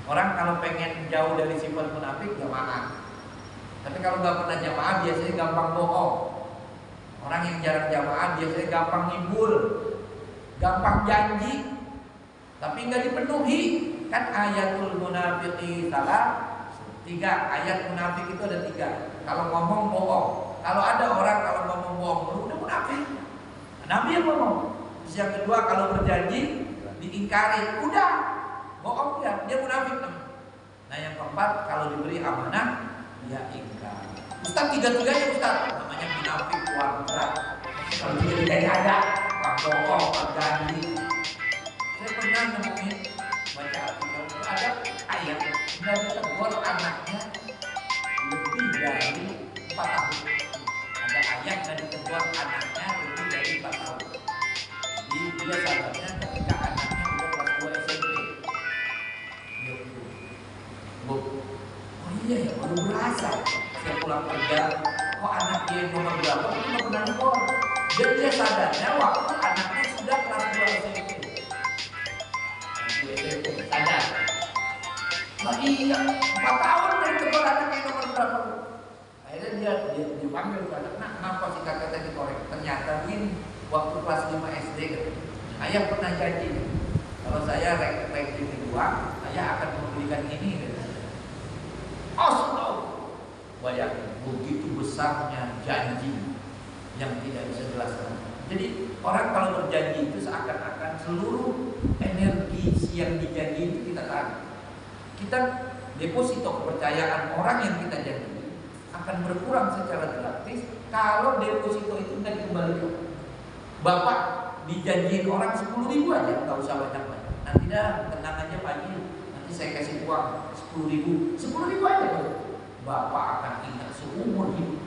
Orang kalau pengen jauh dari sifat munafik jamaah. Tapi kalau nggak pernah jamaah biasanya gampang bohong. Orang yang jarang jamaah biasanya gampang ngibul, gampang janji, tapi nggak dipenuhi. Kan ayatul munafiqi salah 3. Ayat munafik itu ada 3. Kalau ngomong bohong. Kalau ada orang kalau ngomong bohong udah munafik. Nabi yang ngomong. Terus yang kedua kalau berjanji diingkari, udah bohong dia munafik. Nah yang keempat kalau diberi amanah dia ingkar. Ustaz 3-3-nya Ustaz namanya munafik kuadrat. Kalau 3-3-nya ada bohong, janji. Saya pernah nemuin baca artikel ada ayat dan tegur anaknya lebih dari 4 tahun. Ada ayat dan tegur anaknya lebih dari 4 tahun. Jadi dia sadarnya ketika anaknya udah kelas 2 SMP. Oh iya ya, baru berasa. Saya pulang kerja, kok anak dia nomor berapa? Itu nggak pernah nempel. Dan dia sadarnya waktu anaknya sudah kelas 2 SMP. Sadar. Nah iya, 4 tahun dari tegur anaknya nomor berapa? Akhirnya dia dipanggil ke anak, nah kenapa si kakak tadi korek? Ternyata ini waktu kelas 5 SD kan. Ayah pernah janji, kalau saya ranking 2, saya akan membelikan ini. Bayangkan begitu besarnya janji yang tidak bisa dilaksanakan. Jadi orang kalau berjanji itu seakan-akan seluruh energi yang dijanji itu kita tarik. Kita deposito kepercayaan orang yang kita janji akan berkurang secara drastis kalau deposito itu tidak dikembalikan. Bapak dijanjiin orang 10.000 aja, nggak usah banyak-banyak. Nanti dah tenang aja Pak Haji, nanti saya kasih uang 10.000 aja Pak. Bapak akan ingat seumur hidup.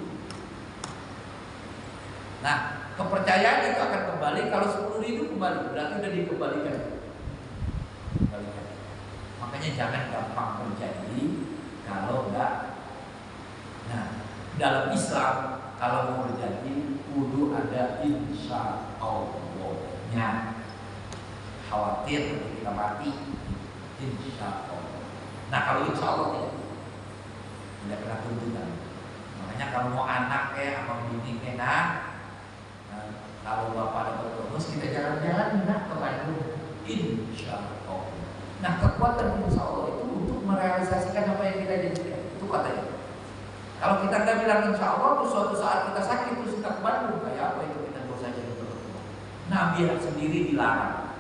Nah, kepercayaan itu akan kembali kalau 10.000 kembali, berarti udah dikembalikan. Makanya jangan gampang berjanji kalau enggak. Nah, dalam Islam kalau mau berjanji kudu ada insya Allahnya. Khawatir kita mati, insya Allah. Nah kalau insya Allah tidak pernah tuntutan. Makanya kalau mau anak sama bini kalau bapak dapat bonus kita jalan-jalan ke Bandung, insya Allah. Nah kekuatan insya Allah itu untuk merealisasikan apa yang kita janjikan. Itu katanya. Kalau kita nggak bilang insya Allah, terus suatu saat kita sakit terus kita ke Bandung, kayak apa itu kita dosa jadi berdoa. Nabi sendiri dilarang.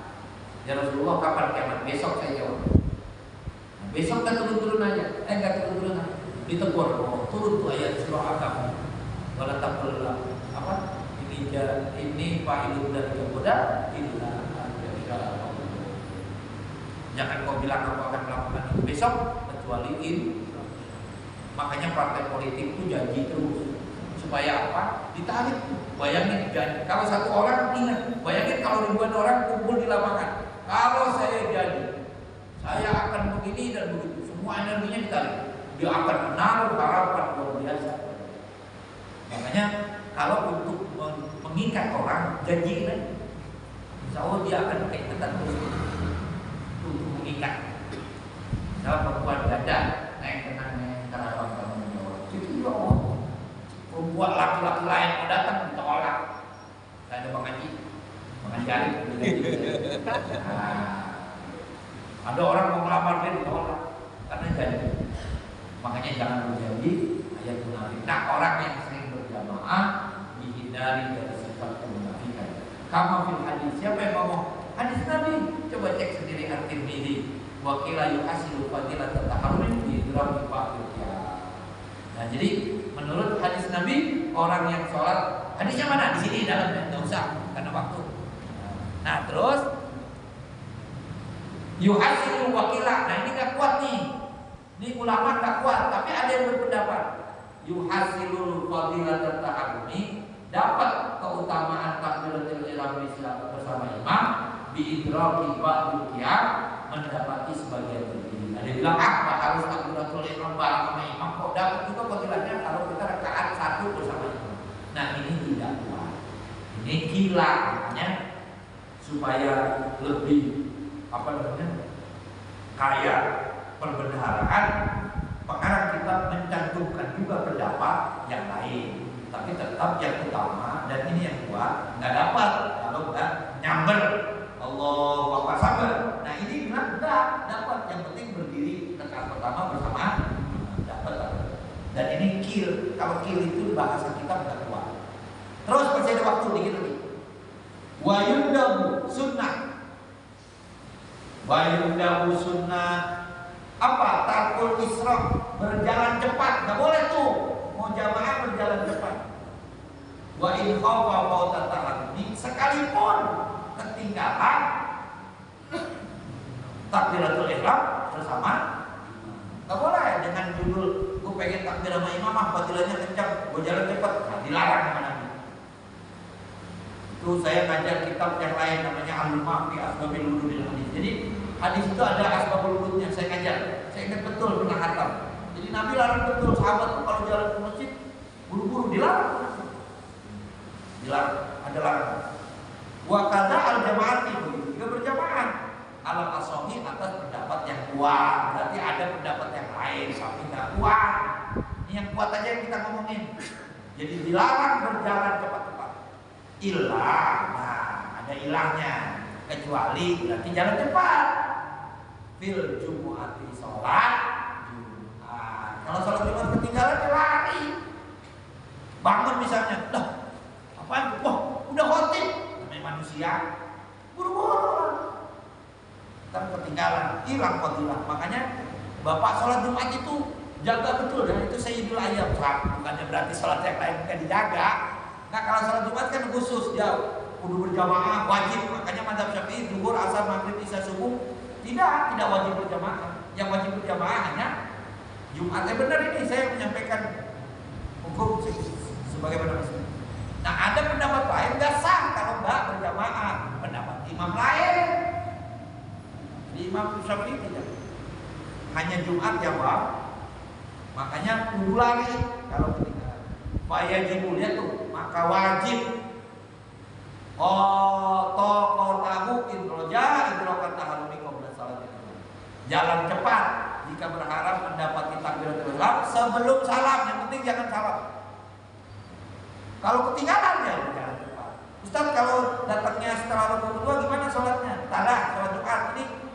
Ya Rasulullah kapan kiamat? Besok saya jawab. Nah, besok nggak turun-turun aja, nggak turun-turun aja. Ditegur, turun tuh ayat surah Al-Kahfi. Wala taqul apa? Ini fa'ilun dan kemuda illa Allah. Jangan kau bilang aku akan melakukan itu besok kecuali ini. Makanya partai politik itu janji terus supaya apa? Ditarik. Bayangin janji. Kalau satu orang ingat, bayangin kalau ribuan orang kumpul di lapangan. Kalau saya janji, saya akan begini dan begitu. Semua energinya ditarik. Dia akan menaruh harapan luar biasa. Makanya kalau untuk mengikat orang janji kan, insya Allah dia akan keingetan terus untuk mengikat. Kalau perempuan gada naik kenang kamu menjawab itu ya Allah. Perempuan laki-laki lain mau datang ditolak. Gak ada Bang Haji ada orang mau ngelamar dia ditolak karena janji. Makanya jangan berjanji ayat munafik. Nah orang yang sering berjamaah dihindari dari sifat kemunafikan. Kama fil hadis, siapa yang ngomong hadis Nabi? Coba cek sendiri At-Tirmidzi. Wa qila yuhasilu fadilat taharrum bi idraki faqih. Nah jadi menurut hadis Nabi orang yang sholat, hadisnya mana? Di sini dalamnya, nggak usah karena waktu. Nah terus Yuhasilul wakilah. Nah ini nggak kuat nih. Ini ulama nggak kuat, tapi ada yang berpendapat yuhasilul fadilah dan ta'arumi, dapat keutamaan takbiratul ihram bersama imam biidraki ba'dul qiyam, mendapati sebagian berdiri. Ada yang bilang harus takbiratul ihram bareng sama imam, kok dapat juga fadilahnya kalau kita rakaat 1 bersama imam. Nah ini tidak kuat. Ini gila, makanya supaya lebih kaya perbendaharaan, sekarang kita mencantumkan juga pendapat yang lain, tapi tetap yang utama dan ini yang kuat nggak dapat kalau nggak nyamber Allahu Akbar sabar. Nah ini bilang nggak dapat, yang penting berdiri rakaat pertama bersama dapat. Dan ini kill, kalau kill itu bahasa kita nggak kuat. Terus masih ada waktu dikit lagi. Wa yundabu sunnah. Wa yundabu sunnah apa? Tarkul israf, berjalan cepat, nggak boleh tuh. Mau jamaah berjalan cepat. Wa in khawfa fawta ta'arumi, sekalipun ketinggalan takbiratul ihram bersama, nggak boleh dengan judul gue pengen takbir sama imam, fadilahnya kencang, gue jalan cepat, nah, dilarang sama Nabi. Itu saya ngajar kitab yang lain namanya Al-Lumah fi Asbabil Wurudil Hadis. Jadi hadis itu ada asbabul wurudnya, saya ngajar. Saya ingat betul pernah khatam. Jadi Nabi larang betul sahabat tuh kalau jalan ke masjid buru-buru, dilarang. Dilarang, ada larangan. Wa kadza al-jama'ati, juga berjamaah. Al-asohi atas pendapat yang kuat. Berarti ada pendapat yang lain tapi nggak kuat. Ini yang kuat aja yang kita ngomongin. Jadi dilarang berjalan cepat-cepat. Ilah, nah ada ilahnya. Kecuali berarti jalan cepat. Fil jumu'ati sholat Jumat. Kalau sholat Jumat ketinggalan ya lari. Bangun misalnya, dah apaan? Wah udah khotib. Namanya manusia, buru-buru. Kan ketinggalan, hilang fadilah. Makanya bapak sholat Jumat itu jaga betul, dan itu Sayyidul Ayyam. Bukannya berarti sholat yang lain bukan dijaga. Nah kalau sholat Jumat kan khusus, jauh kudu berjamaah, wajib. Makanya mazhab Syafi'i zuhur, asar, maghrib, isya, subuh tidak wajib berjamaah. Yang wajib berjamaah hanya Jumat. Benar ini saya menyampaikan hukum sebagaimana mestinya. Nah ada pendapat lain nggak sah kalau nggak berjamaah, pendapat imam lain. Di Imam Syafi'i tidak, hanya Jumat jawab. Makanya kudu lagi kalau ketinggalan. Wajib lihat tuh, maka wajib tahu idroja idrokat taharumi qabla salat. Jalan cepat jika berharap mendapati takbiratul ihram sebelum salam. Yang penting jangan salam. Kalau ketinggalan ya jalan cepat. Ustaz kalau datangnya setelah rukuk kedua gimana sholatnya? Tadah sholat Jumat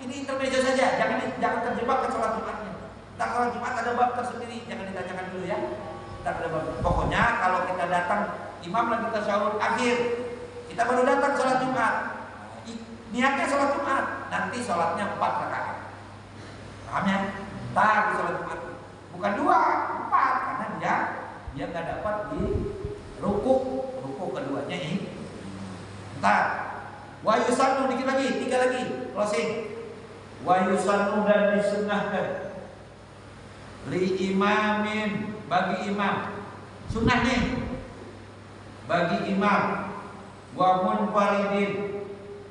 ini intermezzo saja, jangan terjebak ke sholat Jumatnya. Tentang sholat Jumat ada bab tersendiri, jangan ditanyakan dulu ya. Pokoknya kalau kita datang imam lagi tasyahud akhir, kita baru datang sholat Jumat, niatnya sholat Jumat, nanti sholatnya 4 rakaat. Paham ya? Ntar di sholat Jumat bukan 2, 4, karena dia nggak dapat di rukuk keduanya ini. Ntar wa yusannu, dikit lagi, 3 lagi, closing. Wa yusannu, dan disunnahkan li imamin, bagi imam, sunnahnya bagi imam, wa munfaridin,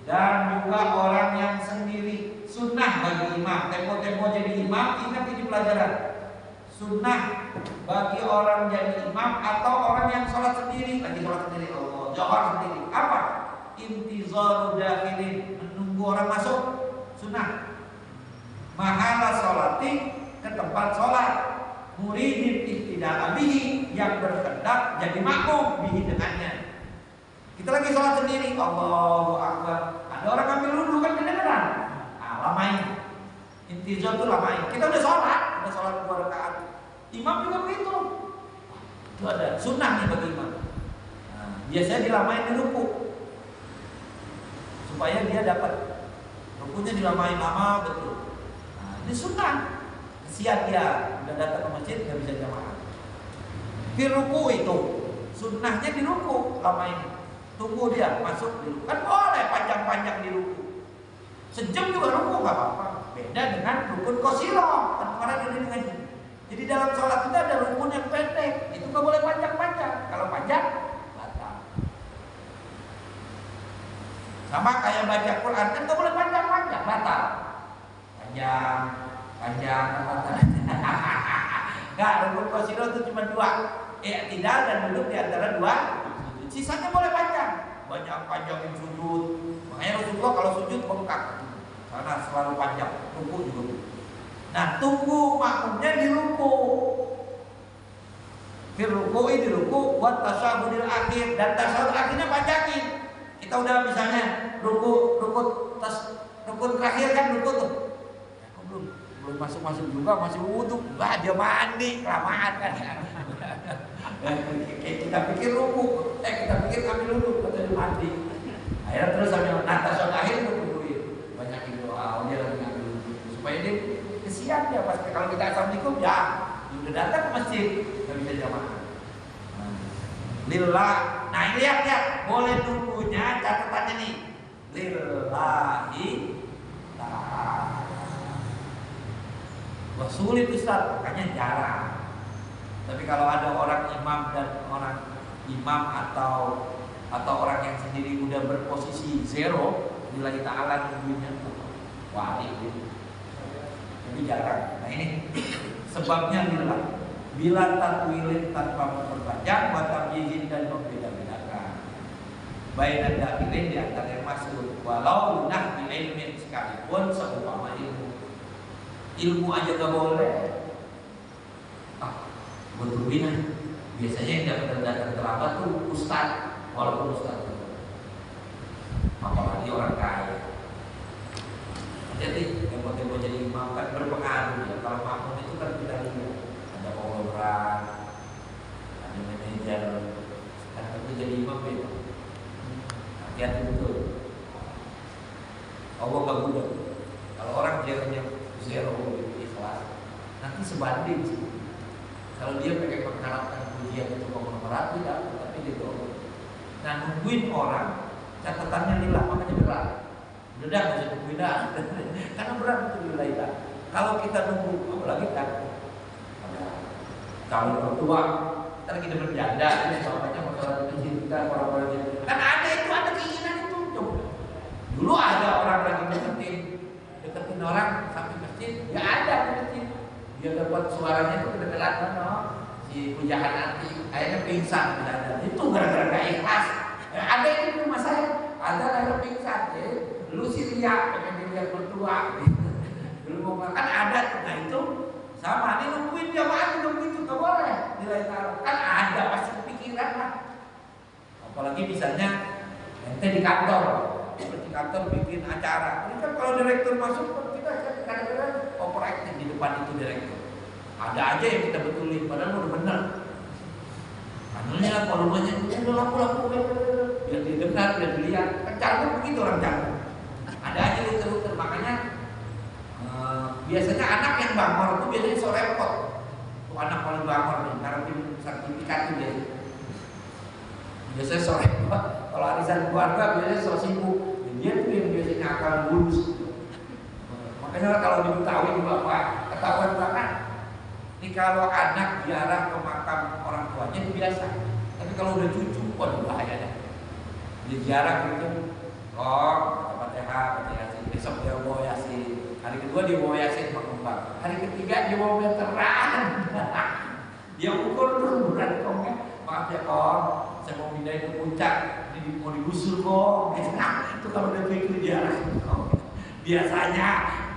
dan juga orang yang sendiri. Sunnah bagi imam, tempo-tempo jadi imam, ingat ini pelajaran. Sunnah bagi orang jadi imam atau orang yang sholat sendiri, lagi sholat sendiri, Allah, johar sendiri. Apa? Intizaru dakhilin, menunggu orang masuk. Sunnah. Mahala sholati, ke tempat sholat. Muridin ihtida'a bihi, yang berkehendak jadi makmum bihi dengannya. Kita lagi sholat sendiri, Allahu Akbar, ada orang ambil wudhu kan kedengeran. Lamain. Intizar itu lamain. Kita udah sholat 2 rakaat. Imam juga begitu. Itu ada sunnah nih bagi imam. Nah, biasanya dilamain di ruku supaya dia dapat. Rukunya dilamain lama betul. Nah, ini sunnah. Kesian dia udah datang ke masjid nggak bisa jamaah. Di ruku itu sunnahnya di ruku lamain. Tunggu dia masuk di ruku. Kan boleh panjang-panjang di ruku. Sejam juga ruku nggak apa-apa. Beda dengan rukun qasirah. Kan kemarin udah ngaji. Jadi dalam sholat itu ada rukun yang pendek. Itu nggak boleh panjang-panjang. Kalau panjang, batal. Sama kayak baca Quran kan nggak boleh panjang-panjang, batal. Panjang, batal. Nggak, rukun qasirah itu cuma 2. I'tidal dan duduk di antara 2. Sisanya boleh panjang. Banyak panjangin sujud. Makanya Rasulullah kalau sujud bengkak karena selalu panjang. Ruku juga. Nah, tunggu makmumnya di ruku. Di ruku ini ruku buat tasyahudil akhir, dan tasyahud akhirnya panjangin. Kita udah misalnya ruku terakhir kan ruku tuh. Ya, kok belum masuk juga, masih wudhu. Wah, dia mandi kelamaan kan. Kita pikir ruku, kita pikir ambil dulu, kita mandi. Akhirnya terus sambil tasyahud akhir tungguin. Banyakin doa, dia lagi ngambil dulu supaya dia kesian dia pas kalau kita assalamualaikum ya udah datang ke masjid nggak bisa jamaah. Lillah, nah ini lihat boleh tunggunya catatannya nih lillahi ta'ala. Wah sulit Ustaz, makanya jarang. Tapi kalau ada orang imam dan orang imam atau orang yang sendiri udah berposisi 0 lillahi ta'ala nunggunya wali gitu. Tapi jarang. Nah ini sebabnya lillah. Bila takwilin tanpa memperpanjang, wa tamyizin dan membeda-bedakan. Bainan dakilin di antara yang masuk. Walau nah di ilmin sekalipun seumpama ilmu aja gak boleh. Betul-betul. Biasanya yang datang terlambat tuh ustaz, walaupun ustaz. Apalagi orang kaya. Jadi tempo-tempo jadi imam kan berpengaruh ya. Kalau makmum itu kan kita lihat ada pengurang, ada manajer, kan tentu jadi imam beda. Hati-hati betul. Allah gak mudah. Kalau orang jernya 0 ikhlas, nanti sebanding sih. Kalau dia pakai mengharapkan pujian itu mau merati tapi dia dorong. Nah nungguin orang, catatannya lillah, makanya berat. Udah gak usah tungguin dah. Karena berat itu lillah. Kalau kita nunggu, apalagi kan kalau orang tua kita lagi udah berjanda, ini bapaknya masalah kita orang-orang itu. Kan ada keinginan itu. Dulu ada orang lagi deketin orang sampai masjid, nggak ada di masjid. Dia dapat suaranya itu kedengeran si pujahan nanti, akhirnya pingsan. Itu gara-gara gak ikhlas. Ada itu di rumah saya, ada akhirnya pingsan. Lu sih lihat, pengen dilihat berdua. Belum mau makan ada tuh, nah itu sama. Ini nungguin dia mati dong gitu, gak boleh. Nilai taruh kan ada pasti kepikiran lah. Apalagi misalnya ente di kantor, bikin acara. Ini kan kalau direktur masuk kita kadang-kadang overacting di depan itu direktur. Ada aja yang kita betulin, padahal udah benar. Anunya volumenya udah laku biar didengar, biar dilihat. Kan cara begitu orang cara. Ada aja luter-luter, makanya biasanya anak yang bangor itu biasanya so repot. Tuh anak paling bangor nih, ngarepin sertifikat tuh biasanya so repot. Kalau arisan keluarga biasanya so sibuk. Dia tuh yang biasanya akan lulus. Makanya kalau di Betawi juga Pak, ketahuan banget. Ini kalau anak ziarah ke makam orang tuanya itu biasa. Tapi kalau udah cucu, waduh bahaya dah. Dia ziarah gitu, Fatihah, besok dia bawa Yasin. Hari kedua dia bawa Yasin Pak. Hari ketiga dia bawa meteran. Dia ukur dulu berat kongnya. Maaf ya Kong, saya mau pindahin ke puncak. Ini mau digusur kok. Nah, itu kalau udah pikir ziarah. Biasanya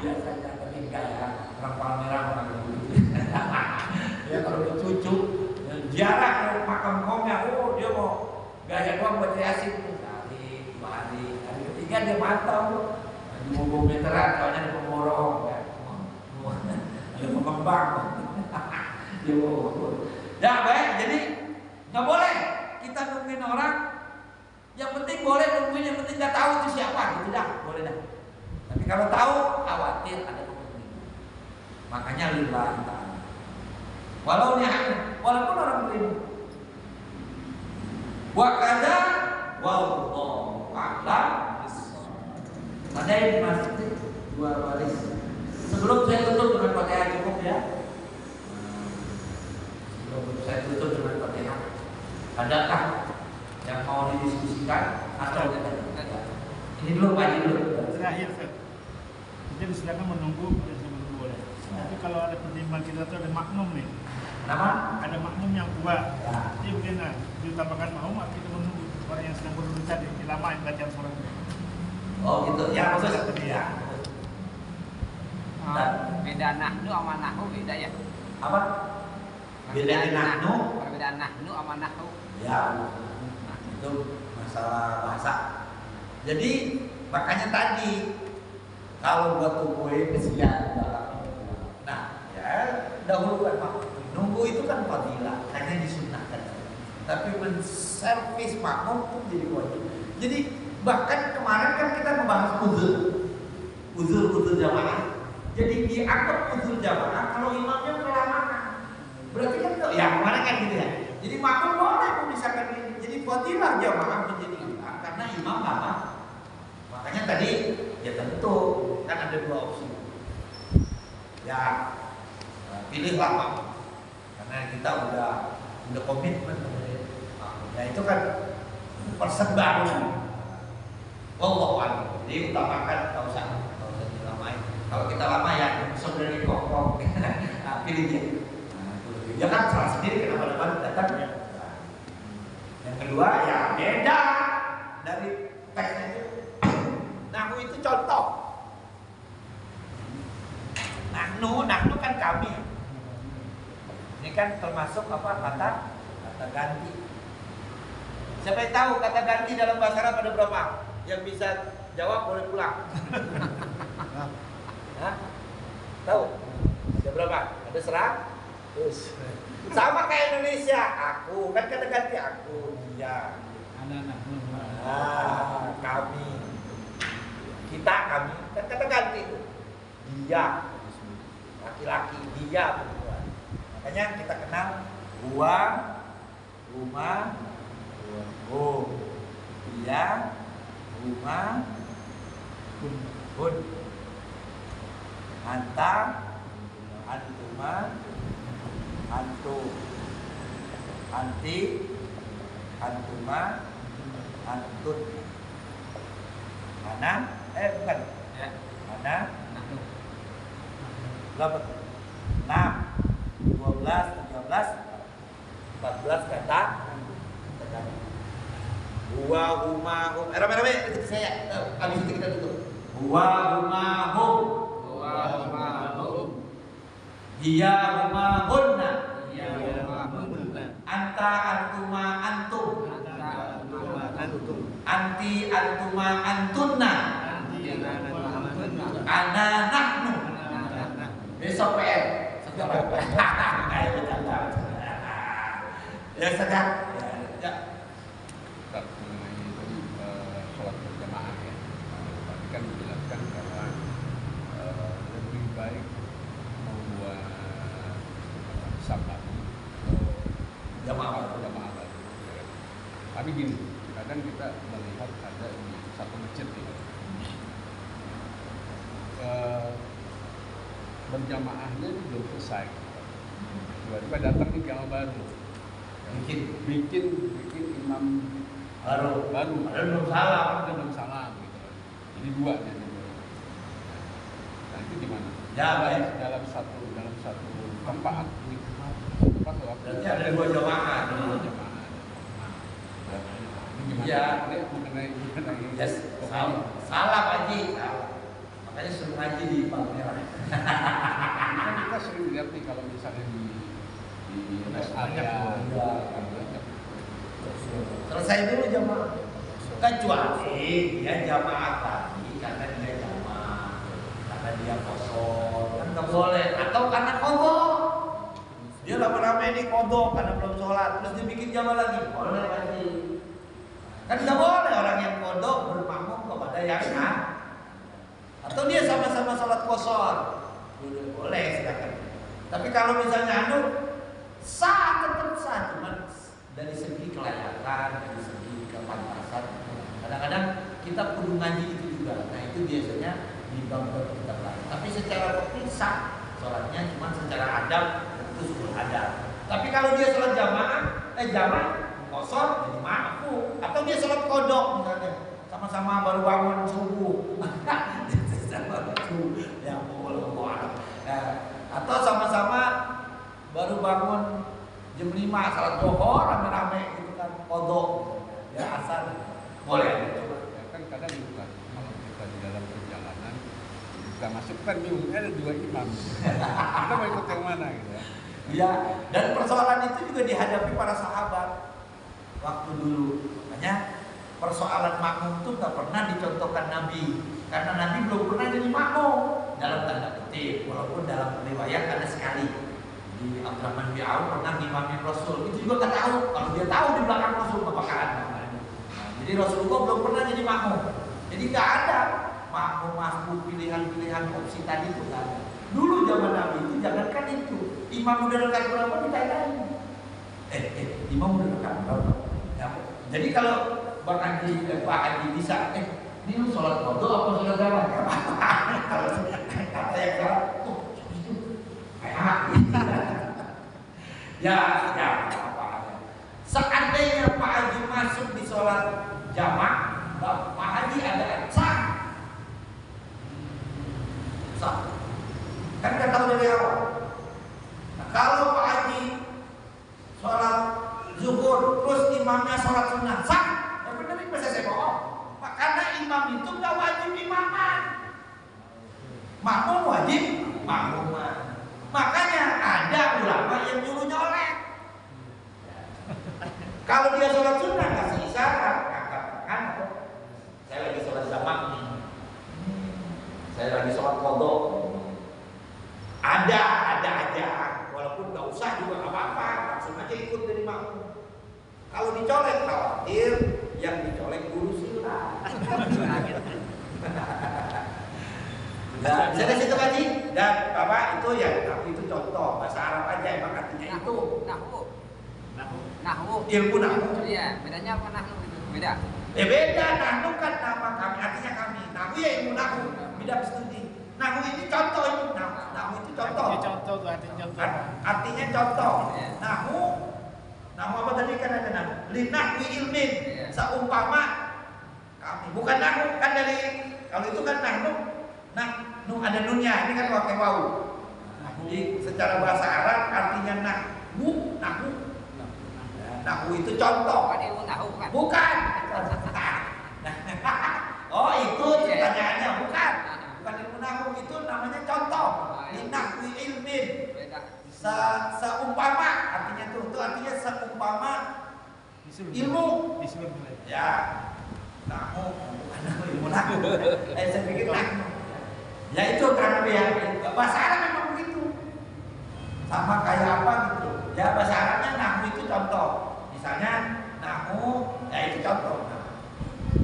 tapi enggak ya. Orang Palmerah orang begitu. Ya kalau udah cucu ziarah ke makam kongnya, dia mau gaya doang baca Yasin. Hari, 2 hari. Hari ketiga dia mantau. Di mobil meteran, soalnya ada pemborong ya. Ada pengembang. Ya baik, jadi nggak boleh kita nungguin orang. Yang penting boleh nungguin, yang penting nggak tahu itu siapa, gitu dah, boleh dah. Tapi kalau tahu, khawatir ada kepentingan. Makanya lillah ta'ala. Walaupun orang beriman. Wa kadza wallahu a'lam. Ada yang masih dua baris. Sebelum saya tutup dengan Fatihah cukup ya. Sebelum saya tutup dengan Fatihah, adakah yang mau didiskusikan atau ini dulu Pak, ini dulu. Terakhir, Pak. Jadi silakan menunggu boleh. Tapi kalau ada pertimbangan kita tuh ada makmum nih. Kenapa? Ada makmum yang kuat. Ya. Jadi mungkin ditambahkan makmum, kita menunggu orang yang sedang berdiri tadi, dilamain bacaan surat. Oh gitu. Ya maksudnya ya. Beda nahnu sama nahu beda ya. Apa? Beda nahnu. Perbedaan nahnu sama nahu. Ya. Itu masalah bahasa. Jadi makanya tadi kalau buat tubuhin kesian. Nah, ya dahulukan makmum. Nunggu itu kan fadilah, hanya disunahkan. Tapi menservis makmum itu jadi wajib. Jadi bahkan kemarin kan kita membahas uzur jamaah. Jadi dianggap uzur jamaah kalau imamnya kelamaan. Berarti kan ya kemarin kan gitu ya. Jadi makmum boleh memisahkan ini. Jadi fadilah jamaah menjadi imam karena imam lama. Makanya tadi ya tentu kan ada dua opsi. Ya pilihlah makmum. Karena kita udah komitmen. Ya itu kan persembahan. Wallahu a'lam. Jadi utamakan enggak usah dilamain. Kalau kita lama ya saudari kokok. Nah, pilih dia. Nah, dia kan salah sendiri kenapa datang ya. Yang kedua ya beda dari teksnya itu. Nahnu itu contoh. Nahnu kan kami. Ini kan termasuk apa kata ganti. Siapa yang tahu kata ganti dalam bahasa Arab ada berapa? Yang bisa jawab boleh pulang. Hah? Tahu? Ada berapa? Ada 100. Sama kayak Indonesia. Aku kan kata ganti aku, dia. Kami. Kita kami kan kata ganti itu. Dia. Laki-laki, dia perempuan. Makanya kita kenal gua, rumah, dia, rumah, hun, anta, antuma, antu, anti, antuma, antun, ana, bukan, Ya. ana, Nahnu. berapa? 6, 12, 13, 14 kata. Huwa huma hum. Rame-rame ikut saya. Habis itu kita tutup. Huwa huma hum. Wa hum. Dia huma hunna. Ya wa Anta antuma antum. antum. Anti antuma antunna. Ana nahnu. Besok PR. Ya sedang. Ya. Mengenai tadi sholat berjamaah ya, tadi kan dijelaskan bahwa lebih baik membuat sabat Jamaah. baru. Tapi gini, kadang kita melihat ada di satu masjid ya, berjamaahnya ini belum selesai, tiba-tiba datang nih jamaah baru, bikin imam Baru. belum salam gitu. Ini dua nih. Nah itu gimana? Ya baik. Dalam satu tempat Berarti ada dua jamaah. Dua jamaah. Nah, ini gimana? Ya. Ini mengenai Yes. Salah Haji. Makanya suruh ngaji di Palmerah. kan kita sering lihat nih kalau misalnya di rest area. Selesai dulu jamaah. Kecuali dia jamaah tadi karena dia jamaah, karena dia kosong, kan nggak boleh. Atau karena kodok, dia lama-lama ini kodok karena belum sholat, terus dia bikin jamaah lagi, boleh lagi. Kan nggak boleh orang yang kodok bermakmum kepada yang sah. Atau dia sama-sama sholat kosor, boleh silakan. Tapi kalau misalnya sah tetap sah, cuman dari segi kelayakan, dari segi kepantasan. Kadang-kadang kita kudu ngaji itu juga. Nah itu biasanya di bab kita secara fikih sah sholatnya, cuma secara adab itu sudah ada. Tapi kalau dia sholat jamaah kosor jadi ma'fu, atau dia sholat kodok misalnya sama-sama baru bangun subuh ya atau sama-sama baru bangun jam 5 salat zuhur rame-rame gitu kan kodok ya asal boleh. Ya kan kadang juga kalau kita di dalam perjalanan kita masukkan ada 2 imam. Kita mau ikut yang mana gitu ya. Ya, dan persoalan itu juga dihadapi para sahabat waktu dulu. Makanya persoalan makmum itu nggak pernah dicontohkan Nabi, karena Nabi belum pernah jadi makmum dalam tanda kutip, walaupun dalam riwayat ada sekali di Abdurrahman bin Auf pernah ngimamin Rasul. Itu juga nggak tahu, kalau dia tahu di belakang Rasul kebakaran. Jadi Rasulullah belum pernah jadi makmum. Jadi nggak ada makmum masbuk pilihan-pilihan opsi tadi itu nggak ada. Dulu zaman Nabi itu jangankan itu, imam udah dekat berapa ditanyain. Imam udah dekat berapa? Ya, jadi kalau Bang Haji, Pak Haji bisa, ini lu sholat kodok apa sholat jamaah? Kalau kata yang salah, itu kayak ya apa? Seandainya Pak Haji masuk di sholat jamaah, Pak Haji ada sah. Kan kita tahu dari awal. Nah, kalau Pak Haji sholat zuhur terus imamnya sholat sunnah sah, ya benar ini bisa saya bohong. Karena imam itu nggak wajib imaman, makmum wajib makmuman. Makanya ada ulama yang nyuruh nyolek. Kalau dia sholat sunnah kasih isyarat, katakan saya lagi sholat jamak nih, saya lagi sholat kodok. Ada aja, walaupun nggak usah juga nggak apa-apa, langsung aja ikut dari makmum. Kalau dicolek khawatir yang dicolek guru silat. Nah, saya kasih itu Haji dan Bapak itu ya, tapi itu contoh bahasa Arab aja emang artinya itu. Nahwu. Ilmu nahwu. Iya, bedanya apa nahwu itu? Beda. Beda, nahwu kan nama kami, artinya kami. Nahwu ya ilmu nahwu, beda studi. Nahwu ini contoh ini, nahwu itu contoh. Artinya contoh. Nahwu apa tadi kan ada nahwu. Linahwi ilmin, seumpama kami. Bukan nahwu kan dari, kalau itu kan nahwu. Nah, ada nunnya, ini kan pakai wau. Jadi secara bahasa Arab artinya nahwu. Nahwu itu contoh. Bukan ilmu nahwu kan? Bukan. Oh itu pertanyaannya bukan. Bukan ilmu nahwu, itu namanya contoh. Linahwi ilmin. Seumpama artinya itu artinya seumpama ilmu. Ya. Nahwu bukan ilmu nahwu. Saya pikir nahwu. Ya itu karena ya bahasa Arab memang begitu. Sama kayak apa gitu. Ya bahasa Arabnya nahwu itu contoh. Misalnya nahwu, ya itu contoh.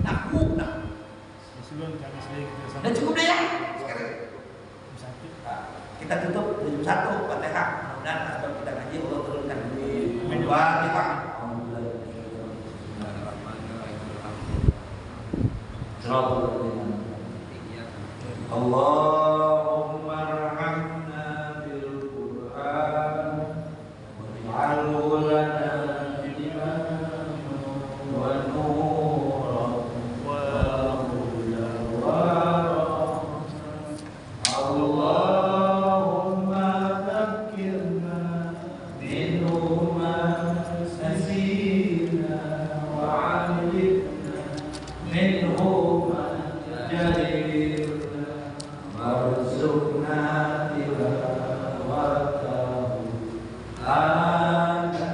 Nahwu. Dan cukup deh ya. Sekarang kita tutup jam 1 Fatihah. Mudah-mudahan asbab kita ngaji Allah turunkan di Fatihah. Allahumma arhamna bil Qur'an waj'alhu lana imaman wa nuran wa hudan wa rahmah. Allahumma dhakkirna minhu ma nasina wa 'allimna minhu ma jahilna warzuqna tilawatahu ana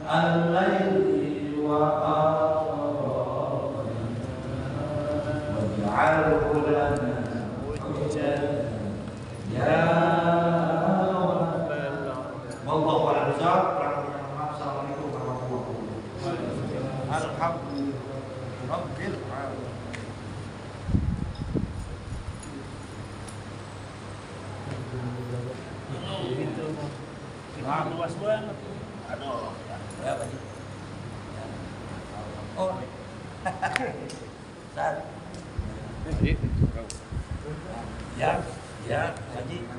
al-laili wa atrafana waj'alhu lana hujjatan ya wallahu a'lam bishawab. Assalamualaikum warahmatullahi wabarakatuh. Alhamdulillah rabbil alamin. Luas banget. Aduh. Berapa sih? Oh. Saat. Jadi, Ya. Ya, Haji.